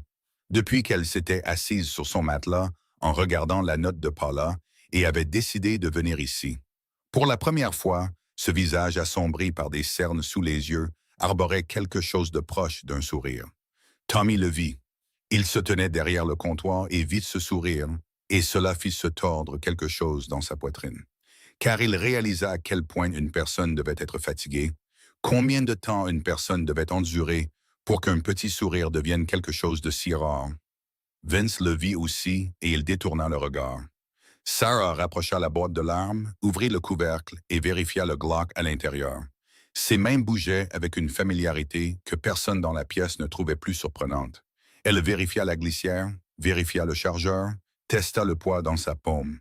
Depuis qu'elle s'était assise sur son matelas en regardant la note de Paula et avait décidé de venir ici. Pour la première fois, ce visage assombri par des cernes sous les yeux arborait quelque chose de proche d'un sourire. Tommy le vit. Il se tenait derrière le comptoir et vit ce sourire, et cela fit se tordre quelque chose dans sa poitrine. Car il réalisa à quel point une personne devait être fatiguée, combien de temps une personne devait endurer pour qu'un petit sourire devienne quelque chose de si rare. Vince le vit aussi et il détourna le regard. Sarah rapprocha la boîte de l'arme, ouvrit le couvercle et vérifia le Glock à l'intérieur. Ses mains bougeaient avec une familiarité que personne dans la pièce ne trouvait plus surprenante. Elle vérifia la glissière, vérifia le chargeur, testa le poids dans sa paume.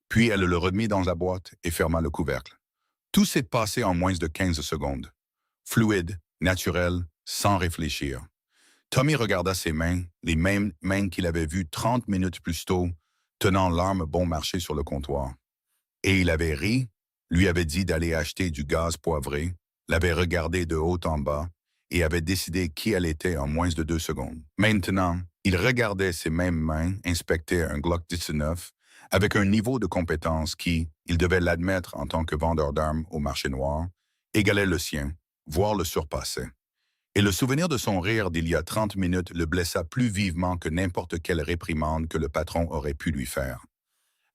Puis elle le remit dans la boîte et ferma le couvercle. Tout s'est passé en moins de 15 secondes. Fluide, naturel, sans réfléchir. Tommy regarda ses mains, les mêmes mains qu'il avait vues 30 minutes plus tôt, tenant l'arme bon marché sur le comptoir. Et il avait ri, lui avait dit d'aller acheter du gaz poivré, l'avait regardé de haut en bas et avait décidé qui elle était en moins de 2 secondes. Maintenant, il regardait ses mêmes mains inspecter un Glock 19 avec un niveau de compétence qui, il devait l'admettre en tant que vendeur d'armes au marché noir, égalait le sien, voire le surpassait. Et le souvenir de son rire d'il y a 30 minutes le blessa plus vivement que n'importe quelle réprimande que le patron aurait pu lui faire.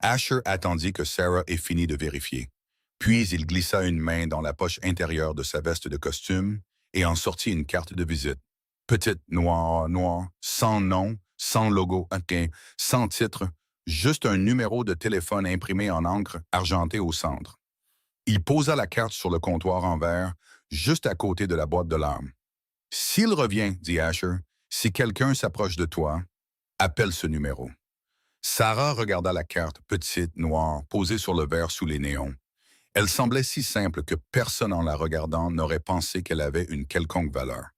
Asher attendit que Sarah ait fini de vérifier. Puis il glissa une main dans la poche intérieure de sa veste de costume et en sortit une carte de visite. Petite, noire, sans nom, sans logo, sans titre, juste un numéro de téléphone imprimé en encre argentée au centre. Il posa la carte sur le comptoir en verre, juste à côté de la boîte de l'arme. « S'il revient, dit Asher, si quelqu'un s'approche de toi, appelle ce numéro. » Sarah regarda la carte, petite, noire, posée sur le verre sous les néons. Elle semblait si simple que personne en la regardant n'aurait pensé qu'elle avait une quelconque valeur.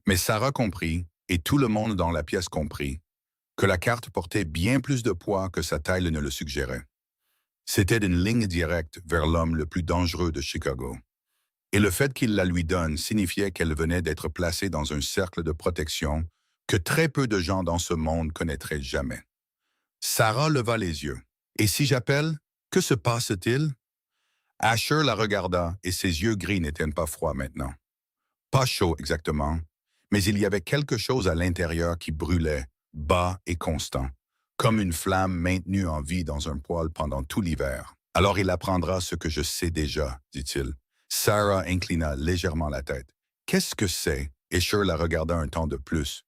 Mais Sarah comprit, et tout le monde dans la pièce comprit, que la carte portait bien plus de poids que sa taille ne le suggérait. C'était une ligne directe vers l'homme le plus dangereux de Chicago. Et le fait qu'il la lui donne signifiait qu'elle venait d'être placée dans un cercle de protection que très peu de gens dans ce monde connaîtraient jamais. Sarah leva les yeux. « Et si j'appelle, que se passe-t-il? » Asher la regarda et ses yeux gris n'étaient pas froids maintenant. Pas chaud exactement, mais il y avait quelque chose à l'intérieur qui brûlait, bas et constant, comme une flamme maintenue en vie dans un poêle pendant tout l'hiver. « Alors il apprendra ce que je sais déjà, dit-il. » Sarah inclina légèrement la tête. « Qu'est-ce que c'est? » Asher la regarda un temps de plus.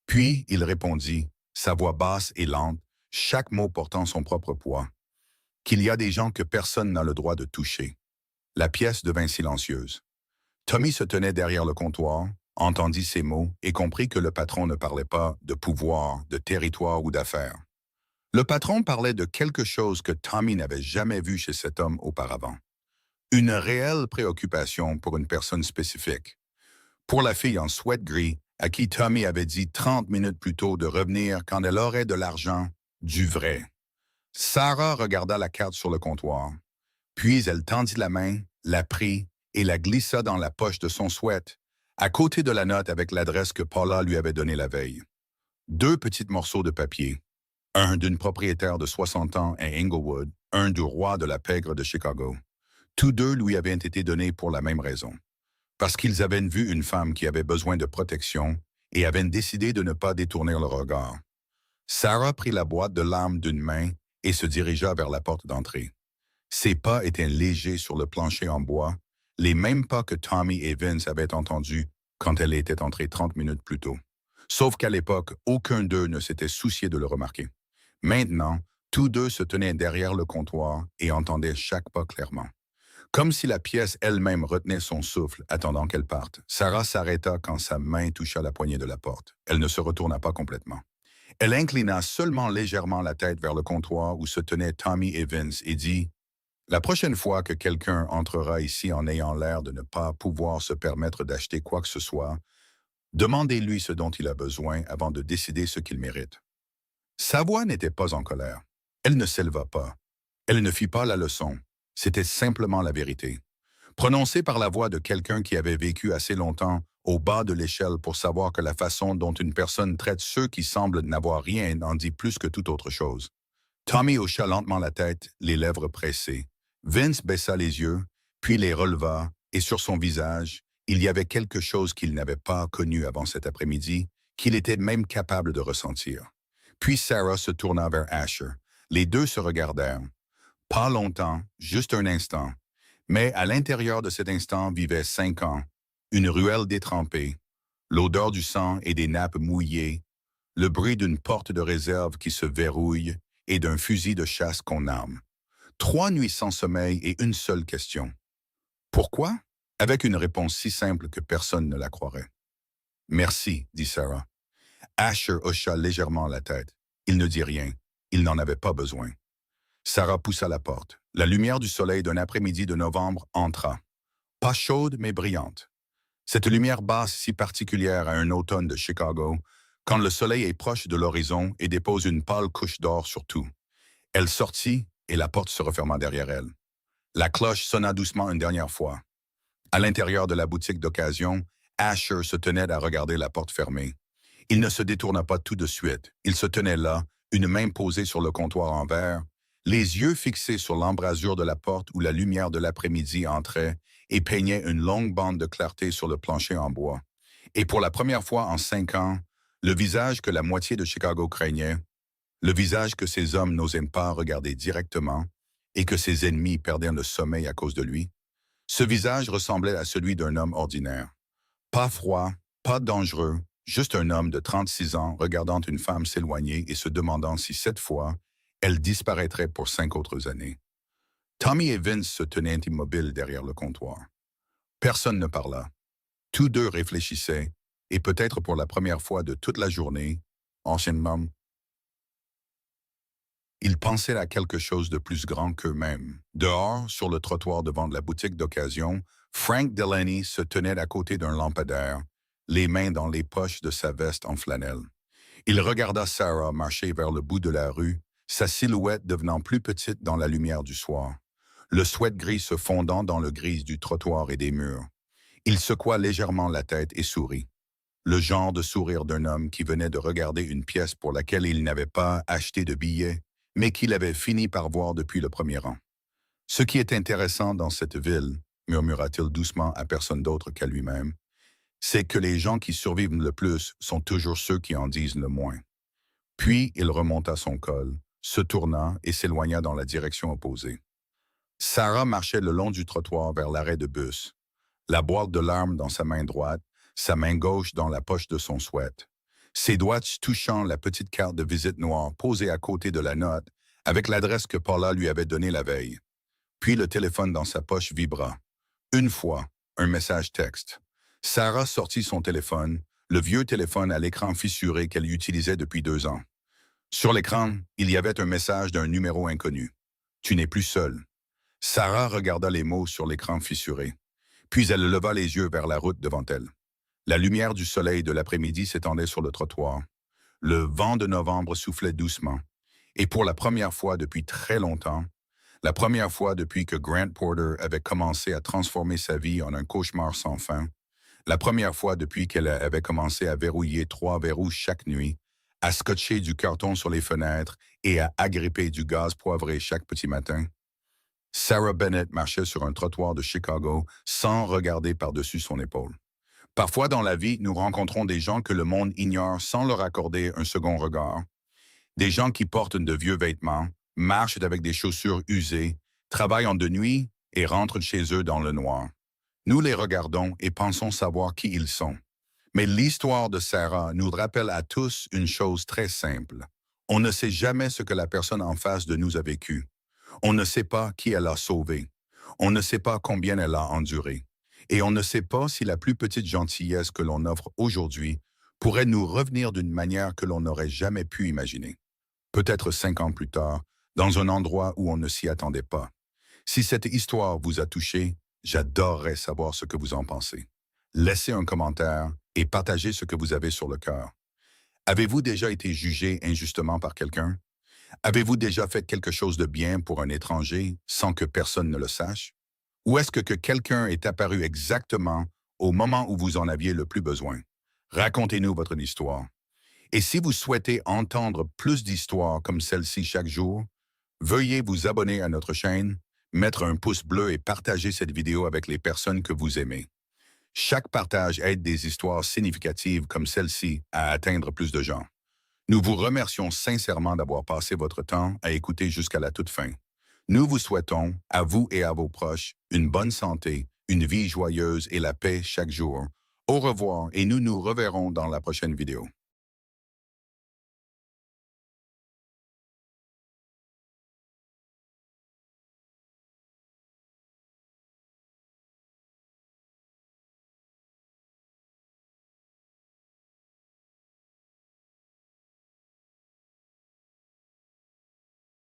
Puis il répondit, sa voix basse et lente, chaque mot portant son propre poids. « Qu'il y a des gens que personne n'a le droit de toucher. » La pièce devint silencieuse. Tommy se tenait derrière le comptoir, entendit ces mots et comprit que le patron ne parlait pas de pouvoir, de territoire ou d'affaires. Le patron parlait de quelque chose que Tommy n'avait jamais vu chez cet homme auparavant. Une réelle préoccupation pour une personne spécifique. Pour la fille en sweat gris, à qui Tommy avait dit 30 minutes plus tôt de revenir quand elle aurait de l'argent, du vrai. Sarah regarda la carte sur le comptoir. Puis elle tendit la main, la prit et la glissa dans la poche de son sweat, à côté de la note avec l'adresse que Paula lui avait donnée la veille. 2 petits morceaux de papier. Un d'une propriétaire de 60 ans à Inglewood, un du roi de la pègre de Chicago. Tous 2 lui avaient été donnés pour la même raison. Parce qu'ils avaient vu une femme qui avait besoin de protection et avaient décidé de ne pas détourner le regard. Sarah prit la boîte de l'arme d'une main et se dirigea vers la porte d'entrée. Ses pas étaient légers sur le plancher en bois, les mêmes pas que Tommy et Vince avaient entendus quand elle était entrée 30 minutes plus tôt. Sauf qu'à l'époque, aucun d'eux ne s'était soucié de le remarquer. Maintenant, tous 2 se tenaient derrière le comptoir et entendaient chaque pas clairement. Comme si la pièce elle-même retenait son souffle, attendant qu'elle parte. Sarah s'arrêta quand sa main toucha la poignée de la porte. Elle ne se retourna pas complètement. Elle inclina seulement légèrement la tête vers le comptoir où se tenaient Tommy et Vince et dit « La prochaine fois que quelqu'un entrera ici en ayant l'air de ne pas pouvoir se permettre d'acheter quoi que ce soit, demandez-lui ce dont il a besoin avant de décider ce qu'il mérite. » Sa voix n'était pas en colère. Elle ne s'éleva pas. Elle ne fit pas la leçon. C'était simplement la vérité. Prononcée par la voix de quelqu'un qui avait vécu assez longtemps au bas de l'échelle pour savoir que la façon dont une personne traite ceux qui semblent n'avoir rien en dit plus que toute autre chose. Tommy hocha lentement la tête, les lèvres pressées. Vince baissa les yeux, puis les releva, et sur son visage, il y avait quelque chose qu'il n'avait pas connu avant cet après-midi, qu'il était même capable de ressentir. Puis Sarah se tourna vers Asher. Les 2 se regardèrent. Pas longtemps, juste un instant. Mais à l'intérieur de cet instant vivaient 5 ans, une ruelle détrempée, l'odeur du sang et des nappes mouillées, le bruit d'une porte de réserve qui se verrouille et d'un fusil de chasse qu'on arme. 3 nuits sans sommeil et une seule question. Pourquoi? Avec une réponse si simple que personne ne la croirait. Merci, dit Sarah. Asher hocha légèrement la tête. Il ne dit rien. Il n'en avait pas besoin. Sarah poussa la porte. La lumière du soleil d'un après-midi de novembre entra. Pas chaude, mais brillante. Cette lumière basse si particulière à un automne de Chicago, quand le soleil est proche de l'horizon et dépose une pâle couche d'or sur tout. Elle sortit et la porte se referma derrière elle. La cloche sonna doucement une dernière fois. À l'intérieur de la boutique d'occasion, Asher se tenait à regarder la porte fermée. Il ne se détourna pas tout de suite. Il se tenait là, une main posée sur le comptoir en verre, les yeux fixés sur l'embrasure de la porte où la lumière de l'après-midi entrait et peignait une longue bande de clarté sur le plancher en bois. Et pour la première fois en 5 ans, le visage que la moitié de Chicago craignait, le visage que ces hommes n'osaient pas regarder directement et que ses ennemis perdaient le sommeil à cause de lui, ce visage ressemblait à celui d'un homme ordinaire. Pas froid, pas dangereux, juste un homme de 36 ans regardant une femme s'éloigner et se demandant si cette fois, elle disparaîtrait pour 5 autres années. Tommy et Vince se tenaient immobiles derrière le comptoir. Personne ne parla. Tous deux réfléchissaient, et peut-être pour la première fois de toute la journée, anciennement, ils pensaient à quelque chose de plus grand qu'eux-mêmes. Dehors, sur le trottoir devant la boutique d'occasion, Frank Delaney se tenait à côté d'un lampadaire, les mains dans les poches de sa veste en flanelle. Il regarda Sarah marcher vers le bout de la rue, sa silhouette devenant plus petite dans la lumière du soir, le sweat gris se fondant dans le gris du trottoir et des murs. Il secoua légèrement la tête et sourit. Le genre de sourire d'un homme qui venait de regarder une pièce pour laquelle il n'avait pas acheté de billets, mais qu'il avait fini par voir depuis le premier rang. Ce qui est intéressant dans cette ville, murmura-t-il doucement à personne d'autre qu'à lui-même, c'est que les gens qui survivent le plus sont toujours ceux qui en disent le moins. Puis il remonta son col, se tourna et s'éloigna dans la direction opposée. Sarah marchait le long du trottoir vers l'arrêt de bus, la boîte de larmes dans sa main droite, sa main gauche dans la poche de son sweat, ses doigts touchant la petite carte de visite noire posée à côté de la note avec l'adresse que Paula lui avait donnée la veille. Puis le téléphone dans sa poche vibra. Une fois, un message texte. Sarah sortit son téléphone, le vieux téléphone à l'écran fissuré qu'elle utilisait depuis 2 ans. Sur l'écran, il y avait un message d'un numéro inconnu. « Tu n'es plus seule ». Sarah regarda les mots sur l'écran fissuré. Puis elle leva les yeux vers la route devant elle. La lumière du soleil de l'après-midi s'étendait sur le trottoir. Le vent de novembre soufflait doucement. Et pour la première fois depuis très longtemps, la première fois depuis que Grant Porter avait commencé à transformer sa vie en un cauchemar sans fin, la première fois depuis qu'elle avait commencé à verrouiller 3 verrous chaque nuit, à scotcher du carton sur les fenêtres et à agripper du gaz poivré chaque petit matin, Sarah Bennett marchait sur un trottoir de Chicago sans regarder par-dessus son épaule. Parfois dans la vie, nous rencontrons des gens que le monde ignore sans leur accorder un second regard. Des gens qui portent de vieux vêtements, marchent avec des chaussures usées, travaillent de nuit et rentrent chez eux dans le noir. Nous les regardons et pensons savoir qui ils sont. Mais l'histoire de Sarah nous rappelle à tous une chose très simple. On ne sait jamais ce que la personne en face de nous a vécu. On ne sait pas qui elle a sauvé. On ne sait pas combien elle a enduré. Et on ne sait pas si la plus petite gentillesse que l'on offre aujourd'hui pourrait nous revenir d'une manière que l'on n'aurait jamais pu imaginer. Peut-être 5 ans plus tard, dans un endroit où on ne s'y attendait pas. Si cette histoire vous a touché, j'adorerais savoir ce que vous en pensez. Laissez un commentaire et partagez ce que vous avez sur le cœur. Avez-vous déjà été jugé injustement par quelqu'un? Avez-vous déjà fait quelque chose de bien pour un étranger sans que personne ne le sache? Ou est-ce que quelqu'un est apparu exactement au moment où vous en aviez le plus besoin? Racontez-nous votre histoire. Et si vous souhaitez entendre plus d'histoires comme celle-ci chaque jour, veuillez vous abonner à notre chaîne, mettre un pouce bleu et partager cette vidéo avec les personnes que vous aimez. Chaque partage aide des histoires significatives comme celle-ci à atteindre plus de gens. Nous vous remercions sincèrement d'avoir passé votre temps à écouter jusqu'à la toute fin. Nous vous souhaitons, à vous et à vos proches, une bonne santé, une vie joyeuse et la paix chaque jour. Au revoir et nous nous reverrons dans la prochaine vidéo.